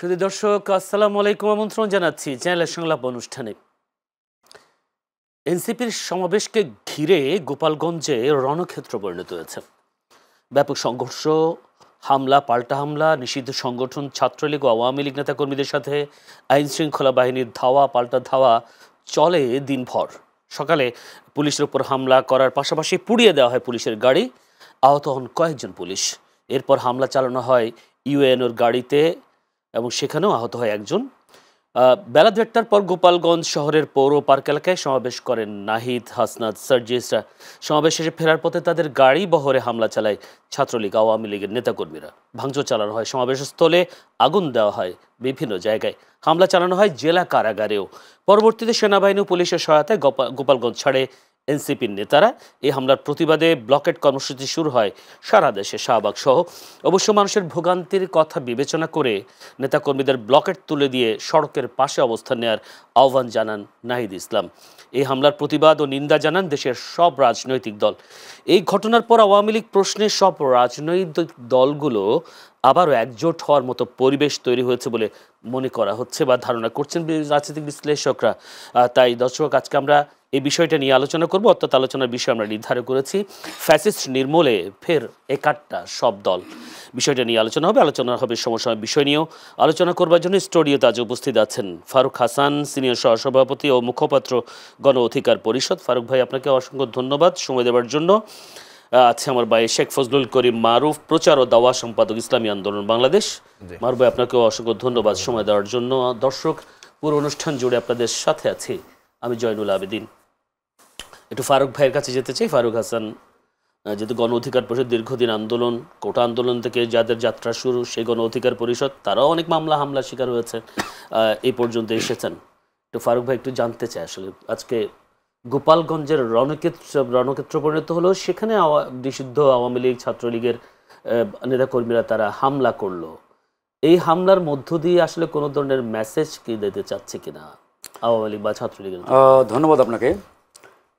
শুধু দর্শক আসসালামু আলাইকুম, আমন্ত্রণ জানাচ্ছি চ্যানেলের সংলাপ অনুষ্ঠানে। এনসিপির সমাবেশকে ঘিরে গোপালগঞ্জে রণক্ষেত্র পরিণত হয়েছে। ব্যাপক সংঘর্ষ, হামলা, পাল্টা হামলা, নিষিদ্ধ সংগঠন ছাত্রলীগ ও আওয়ামী লীগ নেতাকর্মীদের সাথে আইন শৃঙ্খলা বাহিনীর ধাওয়া পাল্টা ধাওয়া চলে দিনভর। সকালে পুলিশের উপর হামলা করার পাশাপাশি পুড়িয়ে দেওয়া হয় পুলিশের গাড়ি, আহত হন কয়েকজন পুলিশ। এরপর হামলা চালানো হয় ইউএনওর গাড়িতে এবং সেখানেও আহত হয় একজন। বেলা 1:30টার পর গোপালগঞ্জ শহরের পৌর পার্ক এলাকায় সমাবেশ করেন নাহিদ, হাসনাত, সার্জিসরা। সমাবেশ শেষে ফেরার পথে তাদের গাড়ি বহরে হামলা চালায় ছাত্রলীগ আওয়ামী লীগের নেতাকর্মীরা। ভাঙচুর চালানো হয় সমাবেশস্থলে, আগুন দেওয়া হয় বিভিন্ন জায়গায়, হামলা চালানো হয় জেলা কারাগারেও। পরবর্তীতে সেনাবাহিনী ও পুলিশের সহায়তায় গোপালগঞ্জ ছাড়ে এনসিপির নেতারা। এই হামলার প্রতিবাদে ব্লকেট কর্মসূচি শুরু হয় সারা দেশে, শাহবাগ সহ। অবশ্য মানুষের ভোগান্তির কথা বিবেচনা করে নেতাকর্মীদের ব্লকেট তুলে দিয়ে সড়কের পাশে অবস্থান নেওয়ার আহ্বান জানান নাহিদ ইসলাম। এই হামলার প্রতিবাদ ও নিন্দা জানান দেশের সব রাজনৈতিক দল। এই ঘটনার পর আওয়ামী লীগ প্রশ্নে সব রাজনৈতিক দলগুলো আবারও একজোট হওয়ার মতো পরিবেশ তৈরি হয়েছে বলে মনে করা হচ্ছে বা ধারণা করছেন রাজনৈতিক বিশ্লেষকরা। তাই দর্শক, আজকে আমরা এই বিষয়টা নিয়ে আলোচনা করব। অর্থাৎ আলোচনার বিষয় আমরা নির্ধারণ করেছি ফ্যাসিস্ট নির্মূলে ফের একাট্টা সব দল। বিষয়টা নিয়ে আলোচনা হবে। আলোচনা হবে সমসাময়িক বিষয় নিয়েও। আলোচনা করবার জন্য স্টুডিওতে আজ উপস্থিত আছেন ফারুক হাসান, সিনিয়র সহসভাপতি ও মুখপাত্র গণ অধিকার পরিষদ। ফারুক ভাই, আপনাকে অসংখ্য ধন্যবাদ সময় দেওয়ার জন্য। আছে আমার ভাই শেখ ফজলুল করিম মারুফ, প্রচার ও দাওয়া সম্পাদক, ইসলামী আন্দোলন বাংলাদেশ। মারুফ ভাই, আপনাকেও অসংখ্য ধন্যবাদ সময় দেওয়ার জন্য। দর্শক, পুরো অনুষ্ঠান জুড়ে আপনাদের সাথে আছি আমি জয়নুল আবেদিন। একটু ফারুক ভাইয়ের কাছে যেতে চাই। ফারুক হাসান, যেহেতু গণ অধিকার পরিষদ দীর্ঘদিন আন্দোলন, কোটা আন্দোলন থেকে যাদের যাত্রা শুরু, সেই গণ অধিকার পরিষদ, তারাও অনেক মামলা হামলার শিকার হয়েছে, এই পর্যন্ত এসেছেন। তো ফারুক ভাই, একটু জানতে চাই আসলে আজকে গোপালগঞ্জের রণক্ষেত্র পরিণত হলো, সেখানে নিষিদ্ধ আওয়ামী লীগ ছাত্রলীগের নেতাকর্মীরা তারা হামলা করলো। এই হামলার মধ্য দিয়ে আসলে কোনো ধরনের মেসেজ কি দিতে চাচ্ছে কিনা আওয়ামী লীগ বা ছাত্রলীগের? ধন্যবাদ আপনাকে।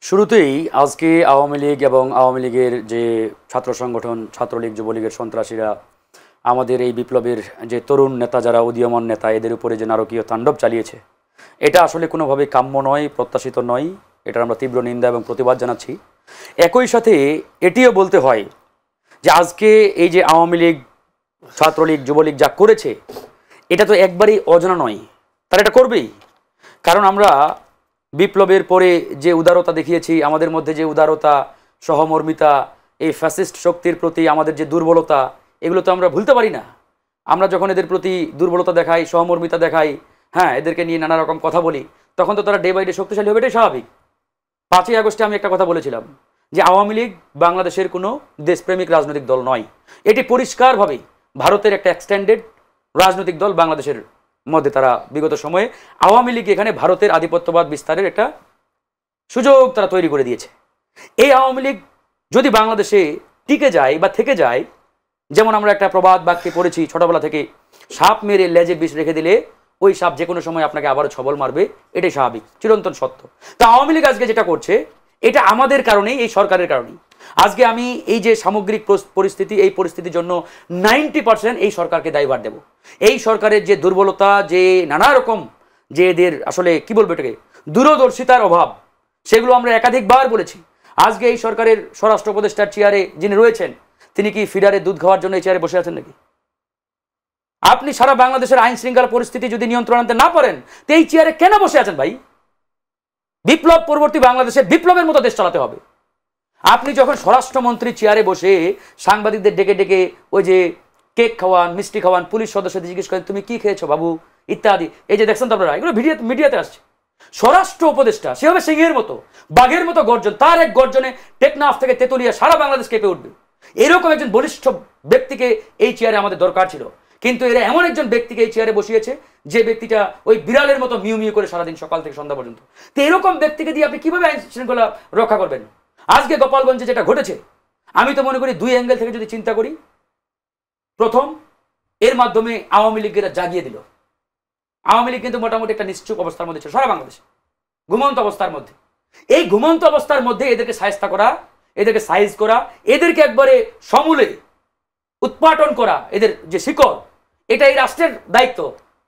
শুরুতেই আজকে আওয়ামী লীগ এবং আওয়ামী লীগের যে ছাত্র সংগঠন, ছাত্রলীগ, যুবলীগের সন্ত্রাসীরা আমাদের এই বিপ্লবের যে তরুণ নেতা, যারা উদীয়মান নেতা, এদের উপরে যে নারকীয় তাণ্ডব চালিয়েছে, এটা আসলে কোনোভাবে কাম্য নয়, প্রত্যাশিত নয়। এটার আমরা তীব্র নিন্দা এবং প্রতিবাদ জানাচ্ছি। একই সাথে এটিও বলতে হয় যে আজকে এই যে আওয়ামী লীগ, ছাত্রলীগ, যুবলীগ যা করেছে, এটা তো একবারই অজানা নয়, তারা এটা করবেই। কারণ আমরা বিপ্লবের পরে যে উদারতা দেখিয়েছি, আমাদের মধ্যে যে উদারতা, সহমর্মিতা, এই ফ্যাসিস্ট শক্তির প্রতি আমাদের যে দুর্বলতা, এগুলো তো আমরা ভুলতে পারি না। আমরা যখন এদের প্রতি দুর্বলতা দেখাই, সহমর্মিতা দেখাই, হ্যাঁ, এদেরকে নিয়ে নানা রকম কথা বলি, তখন তো তারা ডে বাই ডে শক্তিশালী হবে, এটাই স্বাভাবিক। 5ই আগস্টে আমি একটা কথা বলেছিলাম যে আওয়ামী লীগ বাংলাদেশের কোনো দেশপ্রেমিক রাজনৈতিক দল নয়। এটি পরিষ্কারভাবেই ভারতের একটা এক্সটেন্ডেড রাজনৈতিক দল। বাংলাদেশের মধ্যে তারা বিগত সময়ে আওয়ামী লীগ এখানে ভারতের আধিপত্যবাদ বিস্তারের একটা সুযোগ তারা তৈরি করে দিয়েছে। এই আওয়ামী লীগ যদি বাংলাদেশে টিকে যায় বা থেকে যায়, যেমন আমরা একটা প্রবাদ বাক্যে পড়েছি ছোটবেলা থেকে, সাপ মেরে লেজে বিষ রেখে দিলে ওই সাপ যে কোনো সময় আপনাকে আবারও ছবল মারবে, এটাই স্বাভাবিক, চিরন্তন সত্য। তা আওয়ামী লীগ আজকে যেটা করছে, এটা আমাদের কারণেই, এই সরকারের কারণেই। আজকে আমি এই যে সামগ্রিক পরিস্থিতি, এই পরিস্থিতির জন্য 90% এই সরকারকে দায়ভার দেব। এই সরকারের যে দুর্বলতা, যে নানা রকম যে এদের আসলে কি বলবো, এটাকে দূরদর্শিতার অভাব, সেগুলো আমরা একাধিকবার বলেছি। আজকে এই সরকারের স্বরাষ্ট্র উপদেষ্টার চেয়ারে যিনি রয়েছেন, তিনি কি ফিডারে দুধ খাওয়ার জন্য এই চেয়ারে বসে আছেন নাকি? আপনি সারা বাংলাদেশের আইন শৃঙ্খলা পরিস্থিতি যদি নিয়ন্ত্রণ আনতে না পারেন, তো এই চেয়ারে কেন বসে আছেন ভাই? বিপ্লব পরবর্তী বাংলাদেশে বিপ্লবের মতো দেশ চালাতে হবে। আপনি যখন স্বরাষ্ট্রমন্ত্রী চেয়ারে বসে সাংবাদিকদের ডেকে ডেকে ওই যে কেক খাওয়ান, মিষ্টি খাওয়ান, পুলিশ সদস্যদের জিজ্ঞেস করেন তুমি কি খেয়েছো বাবু ইত্যাদি, এই যে দেখছেন তো আপনারা, এগুলো মিডিয়াতে আসছে। স্বরাষ্ট্র উপদেষ্টা সে হবে সিংহের মতো, বাঘের মতো গর্জন, তার এক গর্জনে টেকনাফ থেকে তেতুলিয়া সারা বাংলাদেশ কেঁপে উঠবে। এরকম একজন বলিষ্ঠ ব্যক্তিকে এই চেয়ারে আমাদের দরকার ছিল, কিন্তু এরা এমন একজন ব্যক্তিকে এই চেয়ারে বসিয়েছে যে ব্যক্তিটা ওই বিড়ালের মতো মিউ মিউ করে সারাদিন সকাল থেকে সন্ধ্যা পর্যন্ত। তো এরকম ব্যক্তিকে দিয়ে আপনি কিভাবে আইন শৃঙ্খলা রক্ষা করবেন? আজকে গোপালগঞ্জে যেটা ঘটেছে, আমি তো মনে করি 2 অ্যাঙ্গেল থেকে যদি চিন্তা করি। প্রথম, এর মাধ্যমে আওয়ামী লীগেরা জাগিয়ে দিল। আওয়ামী লীগ কিন্তু মোটামুটি একটা নিশ্চুপ অবস্থার মধ্যে ছিল সারা বাংলাদেশে, ঘুমন্ত অবস্থার মধ্যে। এই ঘুমন্ত অবস্থার মধ্যে এদেরকে সায়স্তা করা, এদেরকে সাইজ করা, এদেরকে একবারে সমূলে উৎপাটন করা, এদের যে শিকড়, এটা এই রাষ্ট্রের দায়িত্ব।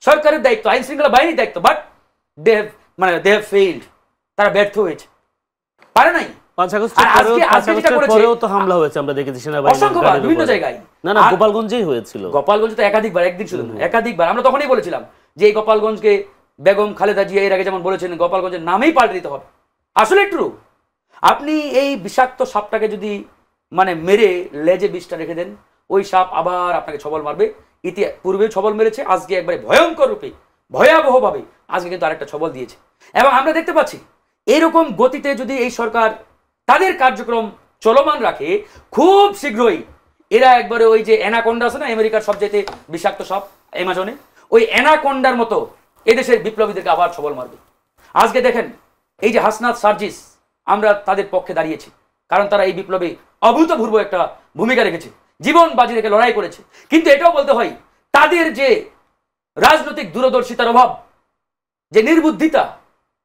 সরকারের দায়িত্ব, আইন শৃঙ্খলা বাহিনীর দায়িত্ব, বাট দে হ্যাভ ফেইল্ড, তারা ব্যর্থ হয়েছে, পারে নাই। 5 আগস্টের পরেও তো হামলা হয়েছে, আমরা দেখেছি সেনাবাহিনীর বিভিন্ন জায়গায়। না গোপালগঞ্জেই হয়েছিল। গোপালগঞ্জ তো একাধিকবার, একদিন শুধু একাধিকবার। আমরা তখনই বলেছিলাম যে এই গোপালগঞ্জকে বেগম খালেদা জিয়া এর আগে যেমন বলেছেন গোপালগঞ্জের নামেই পাল্টে দিতে হবে। আসলে ট্রু। আপনি এই বিষাক্ত সাপটাকে যদি মানে মেরে লেজে বিষটা রেখে দেন, ওই সাপ আবার আপনাকে ছবল মারবে। পূর্বেও ছবল মেরেছে, আজকে একবারে ভয়ঙ্কর রূপে ভয়াবহভাবে আজকে কিন্তু আরেকটা ছবল দিয়েছে। এবং আমরা দেখতে পাচ্ছি এইরকম গতিতে যদি এই সরকার তাদের কার্যক্রম চলমান রাখে, খুব শীঘ্রই এরা একবারে ওই যে অ্যানাকোন্ডা আছে না আমেরিকার সবচেয়ে বিষাক্ত সাপ অ্যামাজনে, ওই অ্যানাকোন্ডার মতো এদেশের বিপ্লবীদেরকে আবার ছবল মারবে। আজকে দেখেন এই যে হাসনাত সার্জিস, আমরা তাদের পক্ষে দাঁড়িয়েছি, কারণ তারা এই বিপ্লবে অভূতপূর্ব একটা ভূমিকা রেখেছে, জীবন বাজি রেখে লড়াই করেছে। কিন্তু এটাও বলতে হয় তাদের যে রাজনৈতিক দূরদর্শিতার অভাব, যে নির্বুদ্ধিতা,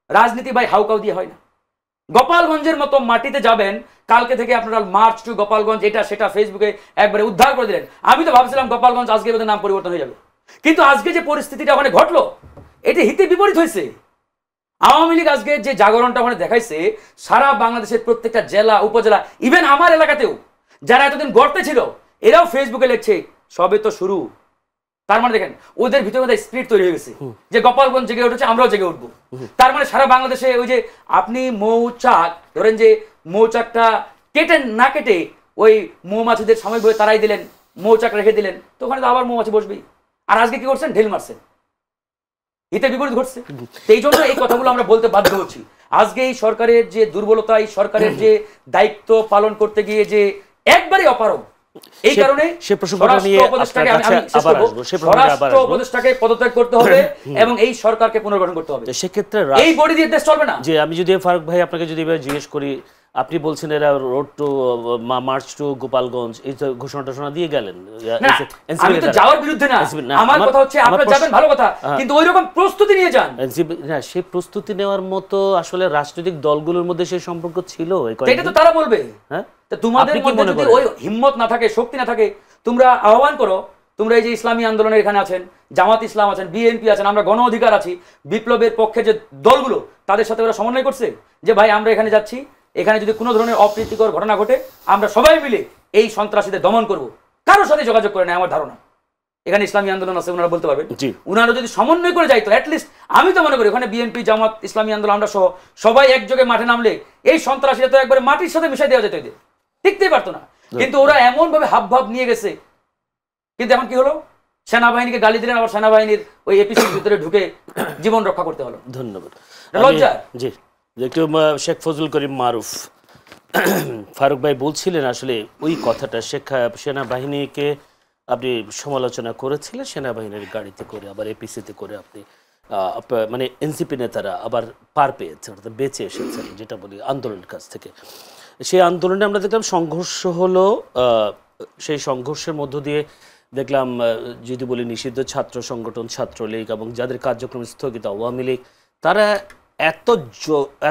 রাজনীতি ভাই হাউকাউ দিয়ে হয় না। গোপালগঞ্জের মতো মাটিতে যাবেন, কালকে থেকে আপনারা মার্চ টু গোপালগঞ্জ এটা সেটা ফেসবুকে একবারে উদ্ধার করে দিলেন। আমি তো ভাবছিলাম গোপালগঞ্জ আজকে বোধহয় নাম পরিবর্তন হয়ে যাবে, কিন্তু আজকে যে পরিস্থিতিটা ওখানে ঘটলো এটি হিতে বিপরীত হয়েছে। আওয়ামী লীগ আজকে যে জাগরণটা ওখানে দেখাইছে, সারা বাংলাদেশের প্রত্যেকটা জেলা উপজেলা, ইভেন আমার এলাকাতেও যারা এতদিন গর্তে ছিল এরাও ফেসবুকে লিখছে সবে তো শুরু। তার মানে দেখেন ওদের ভিতরে স্পিরিট তৈরি হয়ে গেছে যে গোপালগঞ্জ জেগে উঠেছে, আমরাও জেগে উঠবো। তার মানে সারা বাংলাদেশে ওই যে আপনি মৌচাক ধরেন, যে মৌচাকটা কেটে না কেটে ওই মৌমাছিদের সাময়িকভাবে তারাই দিলেন, মৌচাক রেখে দিলেন, তো ওখানে তো আবার মৌমাছি বসবেই। আর আজকে কি করছেন? ঢিল মারছেন, এতে বিপরীত ঘটছে। এই জন্য এই কথাগুলো আমরা বলতে বাধ্য হচ্ছি। আজকে এই সরকারের যে দুর্বলতা, এই সরকারের যে দায়িত্ব পালন করতে গিয়ে যে একবারই অপারগ, এই কারণে স্বরাষ্ট্র উপদেষ্টাকে পদত্যাগ করতে হবে এবং এই সরকারকে পুনর্গঠন করতে হবে। সেক্ষেত্রে এই বডি দিয়ে দেশ চলবে না। যে আমি যদি ফারুক ভাই আপনাকে যদি জিজ্ঞেস করি, আপনি বলছেন এরা road to march to Gopalganj এই ঘোষণা টোষণা দিয়ে গেলেন, আমি তো যাওয়ার বিরুদ্ধে না, আমার কথা হচ্ছে আপনারা যাবেন ভালো কথা, কিন্তু ওই রকম প্রস্তুতি নিয়ে যান। না, সেই প্রস্তুতি নেওয়ার মতো আসলে রাজনৈতিক দলগুলোর মধ্যে সেই সম্পর্ক ছিল, এটা তো তারা বলবে। হ্যাঁ, তোমাদের মধ্যে যদি ওই হিম্মত না থাকে, শক্তি না থাকে, তোমরা আহ্বান করো। তোমরা এই যে ইসলামী আন্দোলনের এখানে আছেন, জামাত ইসলাম আছেন, বিএনপি আছেন, আমরা গণ অধিকার আছি, বিপ্লবের পক্ষে যে দলগুলো তাদের সাথে ওরা সমন্বয় করছে যে ভাই আমরা এখানে যাচ্ছি, এখানে যদি কোনো ধরনের অপ্রীতিকর ঘটনা ঘটে আমরা সবাই মিলে এই সন্ত্রাসীদের দমন করব। কারোর সাথে যোগাযোগ করে নেয় আমার ধারণা। এখানে ইসলামী আন্দোলন আছে, ওনারা বলতে পারবেন। ওনারা যদি সমন্বয় করে যাইতো, অ্যাটলিস্ট আমি তো মনে করি ওখানে বিএনপি, জামাত, ইসলামী আন্দোলন আমরা সহ সবাই একযোগে মাঠে নামলে এই সন্ত্রাসীরা তো একবারে মাটির সাথে মিশাই দেওয়া যেত, এদের টিকতেই পারতো না। কিন্তু ওরা এমন ভাবে হাব ভাব নিয়ে গেছে। কিন্তু এখন কি হলো? সেনাবাহিনীকে গালি দিলেন, আবার সেনাবাহিনীর ওই এপিসির ভিতরে ঢুকে জীবন রক্ষা করতে হলো। ধন্যবাদ। লজ্জা। জি, একটু শেখ ফজল করিম মারুফ ফারুক ভাই বলছিলেন আসলে ওই কথাটা, সেনাবাহিনীকে আপনি সমালোচনা করেছিলেন, সেনাবাহিনীর গাড়িতে করে আবার এপিসিতে করে আপনি মানে এনসিপি নেতারা আবার পার পেয়েছেন, অর্থাৎ বেঁচে এসেছেন, যেটা বলি আন্দোলনের কাছ থেকে। সেই আন্দোলনে আমরা দেখলাম সংঘর্ষ হলো, সেই সংঘর্ষের মধ্য দিয়ে দেখলাম যদি বলি নিষিদ্ধ ছাত্র সংগঠন ছাত্রলীগ এবং যাদের কার্যক্রম স্থগিত আওয়ামী লীগ, তারা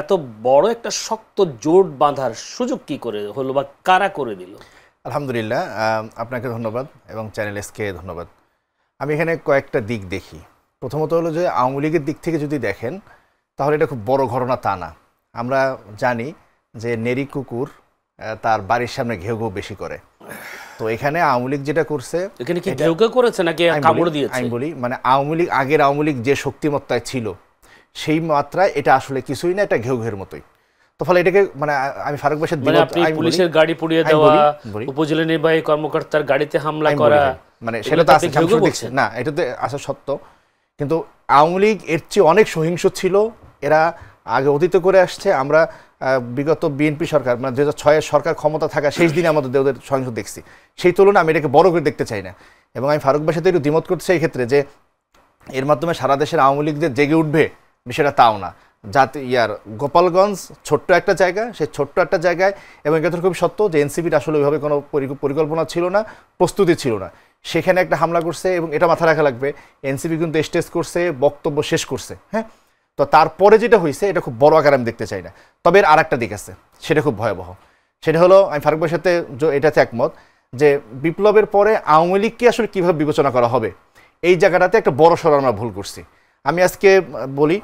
এত বড় একটা শক্ত জোট বাঁধার সুযোগ কি করে হলো বা কারা করে দিল? আলহামদুলিল্লাহ, আপনাকে ধন্যবাদ এবং চ্যানেল এসকে ধন্যবাদ। আমি এখানে কয়েকটা দিক দেখি। প্রথমত হলো যে আওয়ামী লীগের দিক থেকে যদি দেখেন তাহলে এটা খুব বড় ঘটনা তা না। আমরা জানি যে নেরি কুকুর তার বাড়ির সামনে ঘেউ ঘেউ বেশি করে। তো এখানে আওয়ামী লীগ যেটা করছে, এখানে কি ঘেউ ঘেউ করেছে নাকি কামড় দিয়েছে? আমি বলি মানে আওয়ামী লীগ, আগের আওয়ামী লীগ যে শক্তিমত্তায় ছিল সেই মাত্রায় এটা আসলে কিছুই না, এটা ঘেউ ঘেউর মতোই। তো ফলে এটাকে মানে আমি ফারুক ভাইয়ের পুলিশের গাড়ি পুড়িয়ে দেওয়া, উপজেলা নির্বাহী কর্মকর্তার গাড়িতে হামলা করা, মানে সেটা তো আছে না, এটা তো আসা সত্য। কিন্তু আওয়ামী লীগ এর চেয়ে অনেক সহিংস ছিল, এরা আগে অতীত করে আসছে। আমরা বিগত বিএনপি সরকার মানে 2006-এর সরকার ক্ষমতা থাকা শেষ দিনে আমাদের ওদের সহিংস দেখছি, সেই তুলনায় আমি এটাকে বড় করে দেখতে চাই না। এবং আমি ফারুক ভাইয়ের সাথে একটু দ্বিমত করতে চাই এই ক্ষেত্রে যে এর মাধ্যমে সারা দেশের আওয়ামী লীগদের জেগে উঠবে বিষয়টা তাও না। গোপালগঞ্জ ছোট্ট একটা জায়গা, সেই ছোট্ট একটা জায়গায়, এবং এটা খুব সত্য যে এনসিপির আসলে ওইভাবে কোনো পরিকল্পনা ছিল না, প্রস্তুতি ছিল না, সেখানে একটা হামলা করছে। এবং এটা মাথা রাখা লাগবে, এনসিপি কিন্তু স্টেজ করছে, বক্তব্য শেষ করছে। হ্যাঁ, তো তারপরে যেটা হয়েছে এটা খুব বড় আকার আমি দেখতে চাই না। তবে এর আরেকটা দিক আছে, সেটা খুব ভয়াবহ। সেটা হলো, আমি ফারুক ভাইয়ের সাথে এটাতে একমত যে বিপ্লবের পরে আওয়ামী লীগকে আসলে কীভাবে বিবেচনা করা হবে, এই জায়গাটাতে একটা বড় সড় আমরা ভুল করছি। আমি আজকে বলি,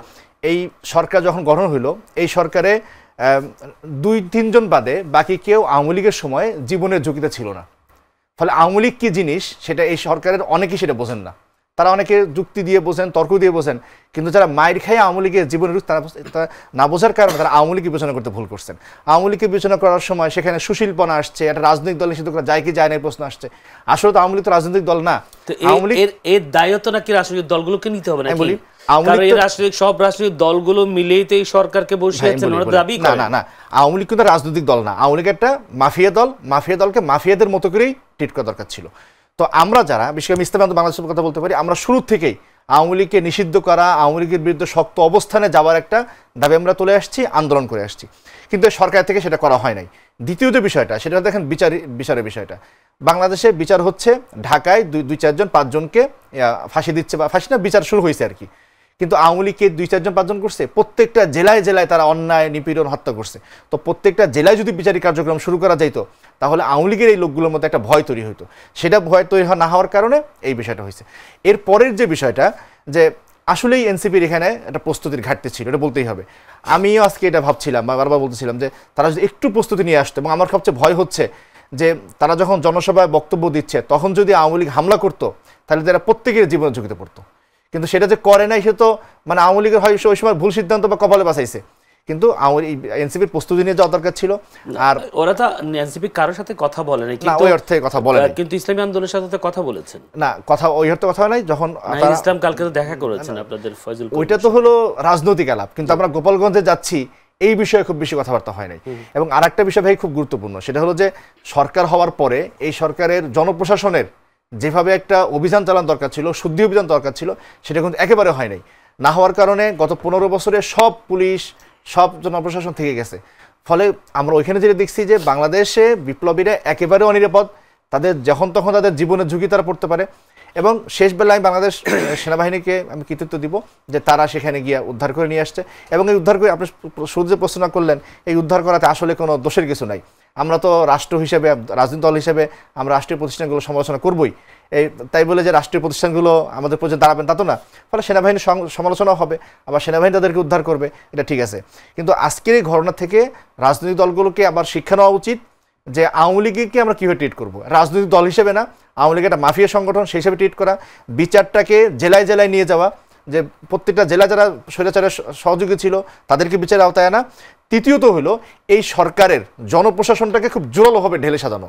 এই সরকার যখন গঠন হইল, এই সরকারে 2-3 জন বাদে বাকি কেউ আওয়ামী লীগের সময় জীবনের ঝুঁকিতে ছিল না। ফলে আওয়ামী লীগ কী জিনিস সেটা এই সরকারের অনেকেই সেটা বোঝেন না। তারা অনেকে যুক্তি দিয়ে বোঝেন, তর্ক দিয়ে বোঝেন, কিন্তু যারা মায়ের খায় আওয়ামী লীগের জীবনের তারা না বোঝার কারণে তারা আওয়ামী লীগকে বিবেচনা করতে ভুল করছেন। আওয়ামী লীগকে বিবেচনা করার সময় সেখানে সুশীলপনা আসছে, একটা রাজনৈতিক দল নিষিদ্ধ করা যায় কি যায় না প্রশ্ন আসছে। আসলে তো আওয়ামী লীগ তো রাজনৈতিক দল না। আওয়ামী লীগ এর দায়িত্ব নাকি রাজনৈতিক দলগুলোকে নিতে হবে না? বলি সব রাজনৈতিক দলগুলো মিলেই তো এই সরকারকে বসিয়েছেন, ওরা দাবি করে। না না, আওয়ামী লীগ কিন্তু রাজনৈতিক দল না। আওয়ামী লীগ একটা মাফিয়া দল। মাফিয়া দলকে মাফিয়াদের মতো করেই ট্রিট করা দরকার ছিল। তো আমরা যারা, বিশেষ করে ইসলামী আন্দোলন বাংলাদেশের কথা বলতে পারি, আমরা শুরু থেকেই আওয়ামী লীগকে নিষিদ্ধ করা, আওয়ামী লীগের বিরুদ্ধে শক্ত অবস্থানে যাওয়ার একটা দাবি আমরা তুলে আসছি, আন্দোলন করে আসছি, কিন্তু সরকার থেকে সেটা করা হয় নাই। দ্বিতীয় যে বিষয়টা, সেটা দেখেন বিচারের বিষয়টা। বাংলাদেশে বিচার হচ্ছে, ঢাকায় 2-4 জন 5 জনকে ফাঁসি দিচ্ছে, বা ফাঁসি না, বিচার শুরু হয়েছে আর কি। কিন্তু আওয়ামী লীগকে 2-4 জন 5 জন করছে, প্রত্যেকটা জেলায় জেলায় তারা অন্যায়, নিপীড়ন, হত্যা করছে। তো প্রত্যেকটা জেলায় যদি বিচারিক কার্যক্রম শুরু করা যাইতো, তাহলে আওয়ামী লীগের এই লোকগুলোর মধ্যে একটা ভয় তৈরি হইতো। সেটা ভয় তৈরি না হওয়ার কারণে এই বিষয়টা হয়েছে। এর পরের যে বিষয়টা, যে আসলেই এনসিপির এখানে একটা প্রস্তুতির ঘাটতি ছিল, এটা বলতেই হবে। আমিও আজকে এটা ভাবছিলাম বা বারবার বলতেছিলাম যে তারা যদি একটু প্রস্তুতি নিয়ে আসতো, এবং আমার সবচেয়ে ভয় হচ্ছে যে তারা যখন জনসভায় বক্তব্য দিচ্ছে তখন যদি আওয়ামী লীগ হামলা করতো, তাহলে তারা প্রত্যেকের জীবনের ঝুঁকিতে পড়তো। কিন্তু সেটা যে করে নাই, সে তো মানে আওয়ামী লীগের হয় ওই সময় ভুল সিদ্ধান্ত বা কপালে বাঁচাইছে। কিন্তু এনসিপির প্রস্তুতি নিয়ে যাওয়া দরকার ছিল। আর ওরা তো এনসিপি কারোর সাথে কথা বলে নাই, কিন্তু ওই অর্থে কথা বলে নাই, কিন্তু ইসলামী আন্দোলনের সাথে তো কথা বলেছেন না, কথা ওই অর্থে কথা নাই। যখন ইসলাম কালকে তো দেখা করেছেন আপনাদের ফয়জুল, ওইটা তো হলো রাজনৈতিক আলাপ, কিন্তু আমরা গোপালগঞ্জে যাচ্ছি এই বিষয়ে খুব বেশি কথাবার্তা হয় নাই। এবং আরেকটা বিষয় ভাই খুব গুরুত্বপূর্ণ, সেটা হলো যে সরকার হওয়ার পরে এই সরকারের জনপ্রশাসনের যেভাবে একটা অভিযান চালানো দরকার ছিল, শুদ্ধি অভিযান দরকার ছিল, সেটা কিন্তু একেবারে হয় নাই। না হওয়ার কারণে গত 15 বছরে সব পুলিশ, সব জনপ্রশাসন থেকে গেছে। ফলে আমরা ওইখানে যেটা দেখছি যে বাংলাদেশে বিপ্লবীরা একেবারে অনিরাপদ, তাদের যখন তখন তাদের জীবনের ঝুঁকি তারা পড়তে পারে। এবং শেষ বেলায় বাংলাদেশ সেনাবাহিনীকে আমি কৃতিত্ব দিব যে তারা সেখানে গিয়ে উদ্ধার করে নিয়ে আসছে। এবং এই উদ্ধার করে, আপনি শুরুতে যে প্রশ্ন করলেন, এই উদ্ধার করাতে আসলে কোনো দোষের কিছু নাই। আমরা তো রাষ্ট্র হিসেবে, রাজনৈতিক দল হিসেবে আমরা রাষ্ট্রীয় প্রতিষ্ঠানগুলো সমালোচনা করবই। এই তাই বলে যে রাষ্ট্রীয় প্রতিষ্ঠানগুলো আমাদের প্রতি দাঁড়াবেন তা তো না। ফলে সেনাবাহিনীর সমালোচনাও হবে, আবার সেনাবাহিনী তাদেরকে উদ্ধার করবে, এটা ঠিক আছে। কিন্তু আজকের এই ঘটনা থেকে রাজনৈতিক দলগুলোকে আবার শিক্ষা নেওয়া উচিত যে আওয়ামী লীগকে আমরা কীভাবে ট্রিট করবো, রাজনৈতিক দল হিসেবে না, আওয়ামী লীগ একটা মাফিয়া সংগঠন সেই হিসেবে ট্রিট করা, বিচারটাকে জেলায় জেলায় নিয়ে যাওয়া, যে প্রত্যেকটা জেলা যারা স্বৈরাচারের সহযোগী ছিল তাদেরকে বিচারের আওতায় আনা। তৃতীয়ত হলো এই সরকারের জনপ্রশাসনটাকে খুব জোরালোভাবে ঢেলে সাজানো।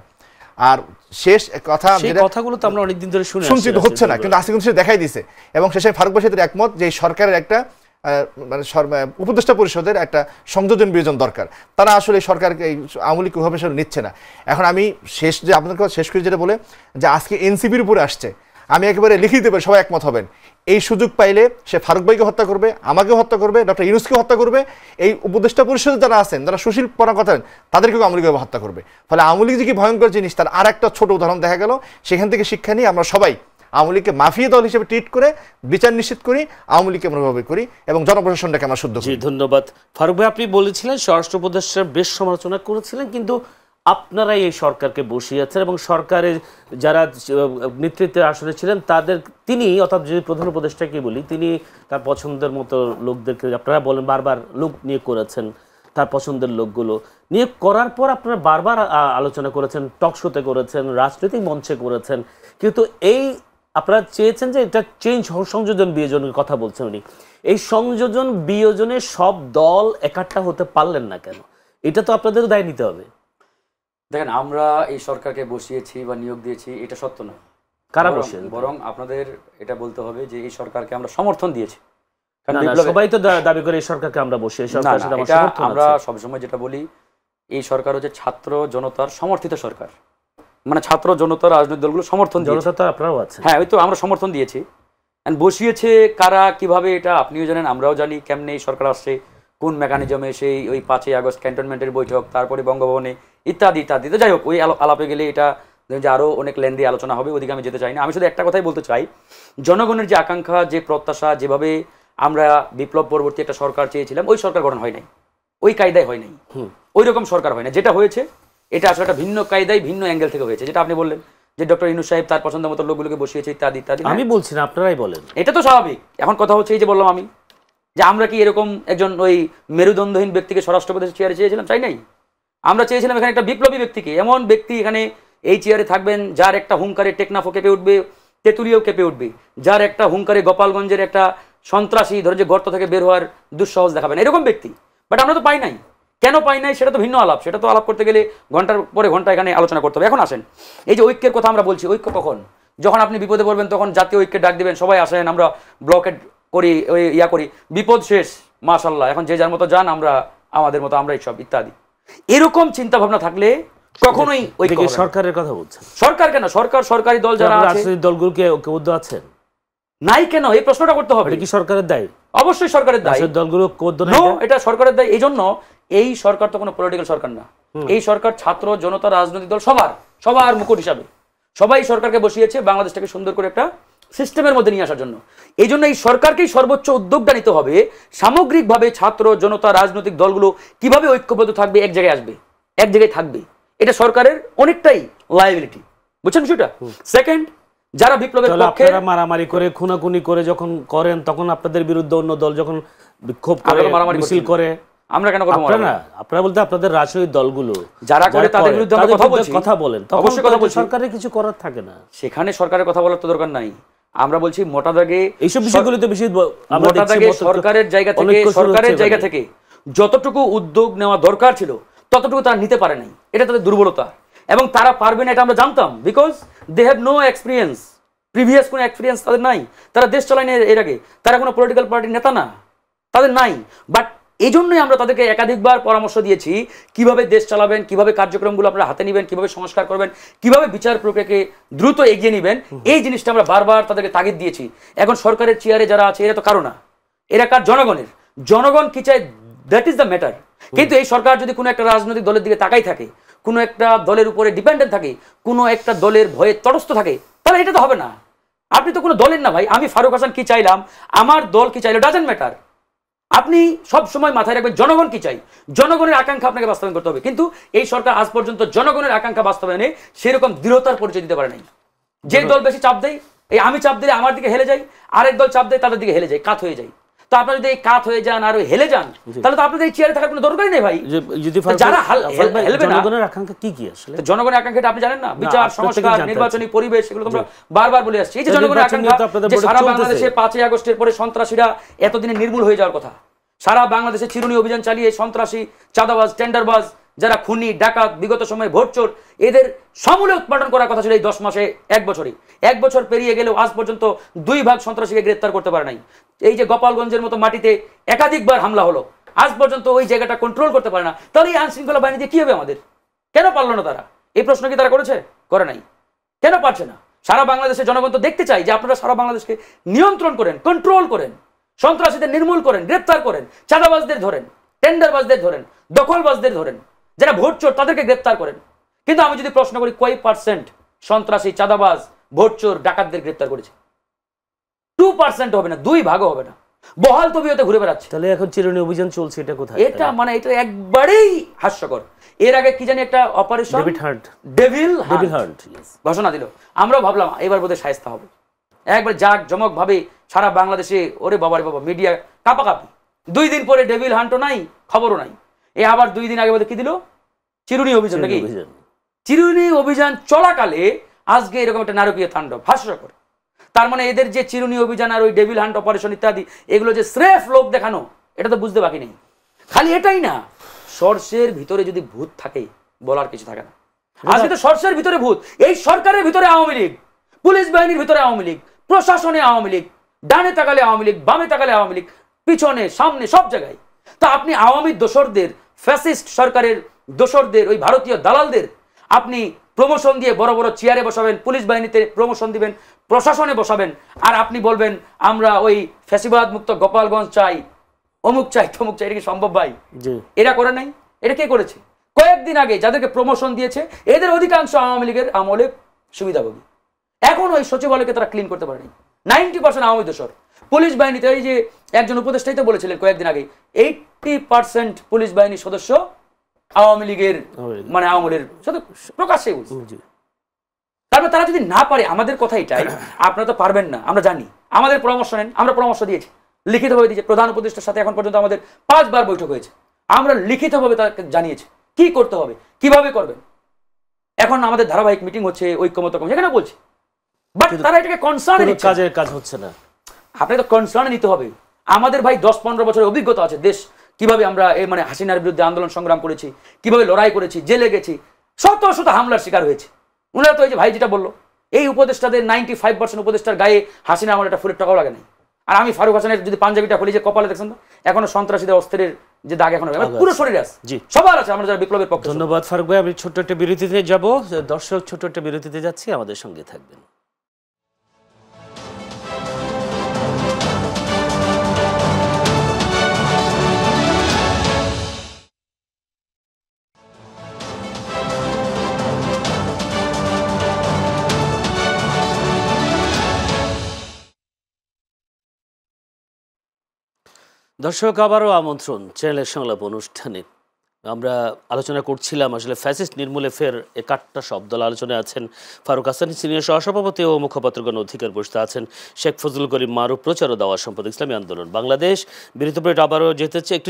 আর শেষ কথা, কথাগুলো তো আমরা অনেকদিন ধরে শুনছি, তো হচ্ছে না, কিন্তু আজকে কিন্তু সেটা দেখাই দিছে। এবং শেষে ফারুক বাসীদের একমত যে সরকারের একটা মানে উপদেষ্টা পরিষদের একটা সংযোজন বিয়োজন দরকার। তারা আসলে সরকারকে আওয়ামী লীগ ওইভাবে নিচ্ছে না। এখন আমি শেষ যে আপনাদের কথা শেষ করে যেটা বলে যে আজকে এনসিপির উপরে আসছে, আমি একেবারে লিখে দিতে পারি, সবাই একমত হবেন, এই সুযোগ পাইলে সে ফারুক ভাইকে হত্যা করবে, আমাকেও হত্যা করবে, ডক্টর ইউনূসকে হত্যা করবে, এই উপদেষ্টা পরিষদে যারা আছেন, যারা সুশীলপনা কথা তাদেরকেও আওয়ামী লীগ হত্যা করবে। ফলে আওয়ামী লীগ যে কি ভয়ঙ্কর জিনিস তার আর একটা ছোট উদাহরণ দেখা গেল। সেখান থেকে শিক্ষা নিয়ে আমরা সবাই আওয়ামী লীগকে মাফিয়া দল হিসেবে ট্রিট করে বিচার নিশ্চিত করি, আওয়ামী লীগকে আমরা ভাবে করি, এবং জনপ্রশাসনটাকে আমরা শুদ্ধ করি। ধন্যবাদ ফারুক ভাই। আপনি বলেছিলেন স্বরাষ্ট্র উপদেষ্টার বেশ সমালোচনা করেছিলেন, কিন্তু আপনারাই এই সরকারকে বসিয়েছেন এবং সরকারের যারা নেতৃত্বে আসলে ছিলেন তিনি, অর্থাৎ যদি প্রধান উপদেষ্টাকে বলি, তিনি তার পছন্দের মতো লোকদেরকে, আপনারা বলেন বারবার লোক নিয়োগ করেছেন, তার পছন্দের লোকগুলো নিয়োগ করার পর আপনারা বারবার আলোচনা করেছেন, টক শোতে করেছেন, রাজনৈতিক মঞ্চে করেছেন, কিন্তু এই আপনারা চেয়েছেন যে এটা সংযোজন বিয়োজনের কথা বলছেন উনি, এই সংযোজন বিয়োজনে সব দল একাট্টা হতে পারলেন না কেন? এটা তো আপনাদের দায় নিতে হবে। দেখেন, আমরা এই সরকারকে বসিয়েছি বা নিয়োগ দিয়েছি এটা সত্য নয়। কারা বসেন? বরং আপনাদের এটা বলতে হবে যে এই সরকারকে আমরা সমর্থন দিয়েছি। সবাই তো দাবি করে এই সরকারকে আমরা বসিয়ে, আমরা সবসময় যেটা বলি, এই সরকার হচ্ছে ছাত্র জনতার সমর্থিত সরকার, মানে ছাত্র জনতা রাজনৈতিক দলগুলো সমর্থন দিয়েছে। আপনারাও আছেন। হ্যাঁ, ওই তো আমরা সমর্থন দিয়েছি। বসিয়েছে কারা, কিভাবে, এটা আপনিও জানেন, আমরাও জানি। কেমনে এই সরকার আসছে, কোন মেকানিজমে, সেই ওই 5ই আগস্ট ক্যান্টনমেন্টের বৈঠক, তারপরে বঙ্গভবনে ইত্যাদি ইত্যাদি। তো যাই হোক, ওই আলাপে গেলে এটা যে আরও অনেক লেন্দি আলোচনা হবে, ওদিকে আমি যেতে চাই না। আমি শুধু একটা কথাই বলতে চাই, জনগণের যে আকাঙ্ক্ষা, যে প্রত্যাশা, যেভাবে আমরা বিপ্লব পরবর্তী একটা সরকার চেয়েছিলাম, ওই সরকার গঠন হয় নাই, ওই কায়দায় হয় নাই, ওই রকম সরকার হয় না। যেটা হয়েছে এটা আসলে একটা ভিন্ন কায়দায়, ভিন্ন অ্যাঙ্গেল থেকে হয়েছে। যেটা আপনি বললেন যে ডক্টর ইউনূস সাহেব তার পছন্দ মতো লোকগুলোকে বসিয়েছে ইত্যাদি ইত্যাদি। আমি বলছি না, আপনারাই বলেন। এটা তো স্বাভাবিক। এখন কথা হচ্ছে এই যে বললাম আমি যে আমরা কি এরকম একজন ওই মেরুদণ্ডহীন ব্যক্তিকে স্বরাষ্ট্রপ্রদেশের চেয়ারে চেয়েছিলাম? চাই নাই। আমরা চেয়েছিলাম এখানে একটা বিপ্লবী ব্যক্তিকে, এমন ব্যক্তি এখানে এই চেয়ারে থাকবেন যার একটা হুঙ্কারে টেকনাফও কেঁপে উঠবে, তেঁতুলিয়াও কেঁপে উঠবে, যার একটা হুঙ্কারে গোপালগঞ্জের একটা সন্ত্রাসী ধরে যে গর্ত থেকে বের হওয়ার দুঃসাহস দেখাবেন, এরকম ব্যক্তি। বাট আমরা তো পাই নাই। কেন পাই নাই সেটা তো ভিন্ন আলাপ, সেটা তো আলাপ করতে গেলে ঘন্টার পরে ঘন্টা এখানে আলোচনা করতে হবে। এখন আসেন, এই যে ঐক্যের কথা আমরা বলছি, ঐক্য কখন? যখন আপনি বিপদে পড়বেন তখন জাতীয় ঐক্যের ডাক দিবেন, সবাই আসেন, আমরা ব্লকেট করি, ওই ইয়া করি, বিপদ শেষ মাশাআল্লাহ, এখন যে যার মতো যান, আমরা আমাদের মতো আমরাই সব ইত্যাদি। এরকম চিন্তা ভাবনা থাকলে কখনোই ঐক্য। সরকারের কথা বলছেন? সরকার কেন, সরকার সরকারি দল যারা আছে, রাজনৈতিক দলগুলোকে ঐক্যবদ্ধ আছেন নাই কেন? এই প্রশ্নটা করতে হবে। এটা কি সরকারের দায়? অবশ্যই সরকারের দায়। দলগুলো ঐক্যবদ্ধ না, এটা সরকারের দায়। এই জন্য এই সরকার তো কোনো পলিটিক্যাল সরকার না, এই সরকার ছাত্র জনতা রাজনৈতিক দল সবার মুকুট হিসাবে সবাই সরকারকে বসিয়েছে বাংলাদেশটাকে সুন্দর করে একটা সিস্টেমের মধ্যে নিয়ে আসার জন্য। এই জন্য এই সরকারকেই সর্বোচ্চ উদ্যোগটা নিতে হবে, সামগ্রিকভাবে ছাত্র জনতা রাজনৈতিক দলগুলো কিভাবে ঐক্যবদ্ধ থাকবে, এক জায়গায় আসবে, এক জায়গায় থাকবে। এটা সরকারের অনেকটাই লায়াবিলিটি, বুঝছেন বিষয়টা? সেকেন্ড, যারা বিপ্লবের পক্ষে মারামারি করে খুনাখুনি করে যখন করেন, তখন আপনাদের বিরুদ্ধে অন্য দল যখন বিক্ষোভ করে মিছিল করে, আমরা কেন করব? না, আপনারা বলতে আপনাদের রাজনৈতিক দলগুলো যারা করে তাদের বিরুদ্ধে আমরা কথা বলেন, অবশ্যই কথা বলছি। সরকারের কিছু করার থাকে না, সেখানে সরকারের কথা বলার তো দরকার নাই। আমরা বলছি মোটা দাগে এইসব বিষয়গুলোতে বেশি মোটা দাগে সরকারের জায়গা থেকে যতটুকু উদ্যোগ নেওয়া দরকার ছিল ততটুকু তারা নিতে পারে নাই। এটা তাদের দুর্বলতা, এবং তারা পারবে না এটা আমরা জানতাম, because they have no experience, previous কোনো এক্সপিরিয়েন্স তাদের নাই। তারা দেশ চালায়নি এর আগে, তারা কোনো পলিটিক্যাল পার্টির নেতা না, তাদের নাই। বাট এই জন্যই আমরা তাদেরকে একাধিকবার পরামর্শ দিয়েছি কিভাবে দেশ চালাবেন, কিভাবে কার্যক্রমগুলো আপনারা হাতে নেবেন, কিভাবে সংস্কার করবেন, কিভাবে বিচার প্রক্রিয়াকে দ্রুত এগিয়ে নেবেন। এই জিনিসটা আমরা বারবার তাদেরকে তাগিদ দিয়েছি। এখন সরকারের চেয়ারে যারা আছে এরা তো কারো না, এরা কার? জনগণের। জনগণ কি চায়, দ্যাট ইজ দ্য ম্যাটার। কিন্তু এই সরকার যদি কোনো একটা রাজনৈতিক দলের দিকে তাকাই থাকে, কোনো একটা দলের উপরে ডিপেন্ডেন্ট থাকে, কোনো একটা দলের ভয়ে তটস্থ থাকে, তাহলে এটা তো হবে না। আপনি তো কোনো দলের না ভাই। আমি ফারুক হাসান কি চাইলাম, আমার দল কি চাইলো, ডাজেন্ট ম্যাটার। আপনি সব সময় মাথায় রাখবেন জনগণ কি চাই, জনগণের আকাঙ্ক্ষা আপনাকে বাস্তবায়ন করতে হবে। কিন্তু এই সরকার আজ পর্যন্ত জনগণের আকাঙ্ক্ষা বাস্তবায়নে সেরকম দৃঢ়তার পরিচয় দিতে পারে নাই। যে দল বেশি চাপ দেয়, এই আমি চাপ দিলে আমার দিকে হেলে যাই, আরেক দল চাপ দেয় তাদের দিকে হেলে যায়, কাত হয়ে যায়। তো আপনারা যদি এই কাত হয়ে যান আর হেলে যান, তাহলে তো আপনাদের এই চেয়ারে থাকার কোনো দরকারই নেই ভাই। যারা হেলবে না, জনগণের আকাঙ্ক্ষা কি কি আসলে? জনগণের আকাঙ্ক্ষাটা আপনি জানেন না? বিচার, সংস্কার, নির্বাচনী পরিবেশ, এগুলো তোমরা বারবার বলে আসছি। এই যে জনগণের আকাঙ্ক্ষা, যে সারা বাংলাদেশে 5ই আগস্টের পরে সন্ত্রাসীরা এতদিনে নির্মূল হয়ে যাওয়ার কথা, সারা বাংলাদেশে চিরুনি অভিযান চালিয়ে সন্ত্রাসী, চাঁদাবাজ, টেন্ডারবাজ, যারা খুনি, ডাকাত, বিগত সময়ে ভোটচোর, এদের সমূলে উৎপাদন করার কথা ছিল এই 10 মাসে, 1 বছরে। 1 বছর পেরিয়ে গেলেও আজ পর্যন্ত 2 ভাগ সন্ত্রাসীকে গ্রেপ্তার করতে পারে নাই। এই যে গোপালগঞ্জের মতো মাটিতে একাধিকবার হামলা হলো, আজ পর্যন্ত ওই জায়গাটা কন্ট্রোল করতে পারে না। তাহলে এই আইনশৃঙ্খলা বাহিনী দিয়ে কি হবে আমাদের? কেন পারলো না তারা? এই প্রশ্ন কি তারা করেছে? করে নাই। কেন পারছে না? সারা বাংলাদেশের জনগণ তো দেখতে চাই যে আপনারা সারা বাংলাদেশকে নিয়ন্ত্রণ করেন, কন্ট্রোল করেন, সন্ত্রাসীদের নির্মূল করেন, গ্রেপ্তার করেন, চাঁদাবাজদের ধরেন, টেন্ডারবাজদের ধরেন, দখলবাজদের ধরেন, যারা ভোটচোর তাদেরকে গ্রেপ্তার করেন। কিন্তু আমি যদি প্রশ্ন করি কয় পার্সেন্ট সন্ত্রাসী, চাঁদাবাজ, ভোটচোর, ডাকাতদের গ্রেপ্তার করেছে? 2% হবে না, 2 ভাগও হবে না। বহাল তবিয়তে ঘুরে বেড়াচ্ছে। তাহলে এখন চিরুনি অভিযান চলছে, এটা কোথায়? এটা মানে এটা একবারেই হাস্যকর। এর আগে কি জানি একটা অপারেশন ডেভিল হান্ট ঘোষণা দিল, আমরাও ভাবলাম এবার বোধহয় শায়েস্তা হবে। একবার জাক জমক ভাবে সারা বাংলাদেশে, ওরে বাবারে বাবা, মিডিয়া কাপাকাপি। 2 দিন পরে ডেভিল হান্টও নাই, খবরও নাই। এ আবার 2 দিন আগে বোধহয় কি দিল? চিরুনি অভিযান নাকি? চিরুনি অভিযান চলাকালে আজকে এরকম একটা নারকীয় তাণ্ডব, হাস্যকর। তার মানে এদের যে চিরুনি অভিযান আর ওই ডেভিল হান্ট অপারেশন ইত্যাদি, এগুলো যে স্রেফ লোক দেখানো, এটা তো বুঝতে বাকি নেই। খালি এটাই না, সর্ষের ভিতরে যদি ভূত থাকে বলার কিছু থাকে না। আজকে তো সর্ষের ভিতরে ভূত। এই সরকারের ভিতরে আওয়ামী লীগ, পুলিশ বাহিনীর ভিতরে আওয়ামী লীগ, প্রশাসনে আওয়ামী লীগ, ডানে তাকালে আওয়ামী লীগ, বামে তাকালে আওয়ামী লীগ, পিছনে সামনে সব জায়গায়। তা আপনি আওয়ামী দোসরদের, ফ্যাসিস্ট সরকারের দোসরদের, ওই ভারতীয় দালালদের আপনি প্রমোশন দিয়ে বড় বড় চেয়ারে বসাবেন, পুলিশ বাহিনীতে প্রমোশন দিবেন, প্রশাসনে বসাবেন, আর আপনি বলবেন আমরা ওই ফ্যাসিবাদ মুক্ত গোপালগঞ্জ চাই, অমুক চাই, তমুক চাই। এটা কি সম্ভব ভাই? এরা করে নাই? এটা কে করেছে? কয়েকদিন আগে যাদেরকে প্রমোশন দিয়েছে এদের অধিকাংশ আওয়ামী লীগের আমলে সুবিধাভোগী। এখন ওই সচিবালয়কে তারা ক্লিন করতে পারেনি। 90% আওয়ামী দোসর। পুলিশ বাহিনীতে এই যে একজন উপদেষ্টাই তো বলেছিলেন কয়েকদিন আগে, 80% পুলিশ বাহিনীর সদস্য আওয়ামী লীগের, মানে আওয়ামী লীগের প্রকাশ্যে। তারপরে তারা যদি না পারে, আমাদের কথা এটাই, আপনারা তো পারবেন না আমরা জানি, আমাদের পরামর্শ নেন, আমরা পরামর্শ দিয়েছি, লিখিতভাবে দিয়েছি। প্রধান উপদেষ্টার সাথে এখন পর্যন্ত আমাদের 5 বার বৈঠক হয়েছে, আমরা লিখিতভাবে তাকে জানিয়েছি কি করতে হবে, কিভাবে করবেন। এখন আমাদের ধারাবাহিক মিটিং হচ্ছে, ঐক্যমত্য কমিশন, এখানে বলছি, বাট তারা এটাকে কনসার্ন নিচ্ছে, কাজের কাজ হচ্ছে না। আপনি তো কনসার্ন নিতে হবে। আমাদের ভাই 10-15 বছরের অভিজ্ঞতা আছে, দেশ কিভাবে আমরা এই মানে হাসিনার বিরুদ্ধে আন্দোলন সংগ্রাম করেছি, কিভাবে লড়াই করেছি, জেলে গেছি, শত শত হামলার শিকার হয়েছে। ওনারা তো এই যে ভাই যেটা বললো, এই উপদেষ্টাদের 95% উপদেষ্টার গায়ে হাসিনা আমার একটা ফুলের টাকাও লাগে নাই। আর আমি ফারুক হাসানের যদি পাঞ্জাবিটা খুলি, যে কপালে দেখছেন না, এখনো সন্ত্রাসীদের অস্ত্রের যে দাগ এখনো পুরো শরীরে আছে, জি সবার আছে, আমরা যারা বিপ্লবের পক্ষে। ধন্যবাদ ফারুক ভাই। আমি ছোট্ট একটা বিরতিতে যাব, দর্শক ছোট্ট একটা বিরতিতে যাচ্ছি, আমাদের সঙ্গে থাকবেন। দর্শক, আবারও আমন্ত্রণ চ্যানেলের সংলাপ অনুষ্ঠানে। আমরা আলোচনা করছিলাম আসলে ফ্যাসিস্ট নির্মূলে ফের 61টা শব্দ। আলোচনায় আছেন ফারুক হাসান, সিনিয়র সহসভাপতি ও মুখপাত্রগণ অধিকার বসতে আছেন শেখ ফজলুল করিম মারুফ, প্রচার ও দাওয়া সম্পাদক, ইসলামী আন্দোলন বাংলাদেশ। বিরতি পরে আবারও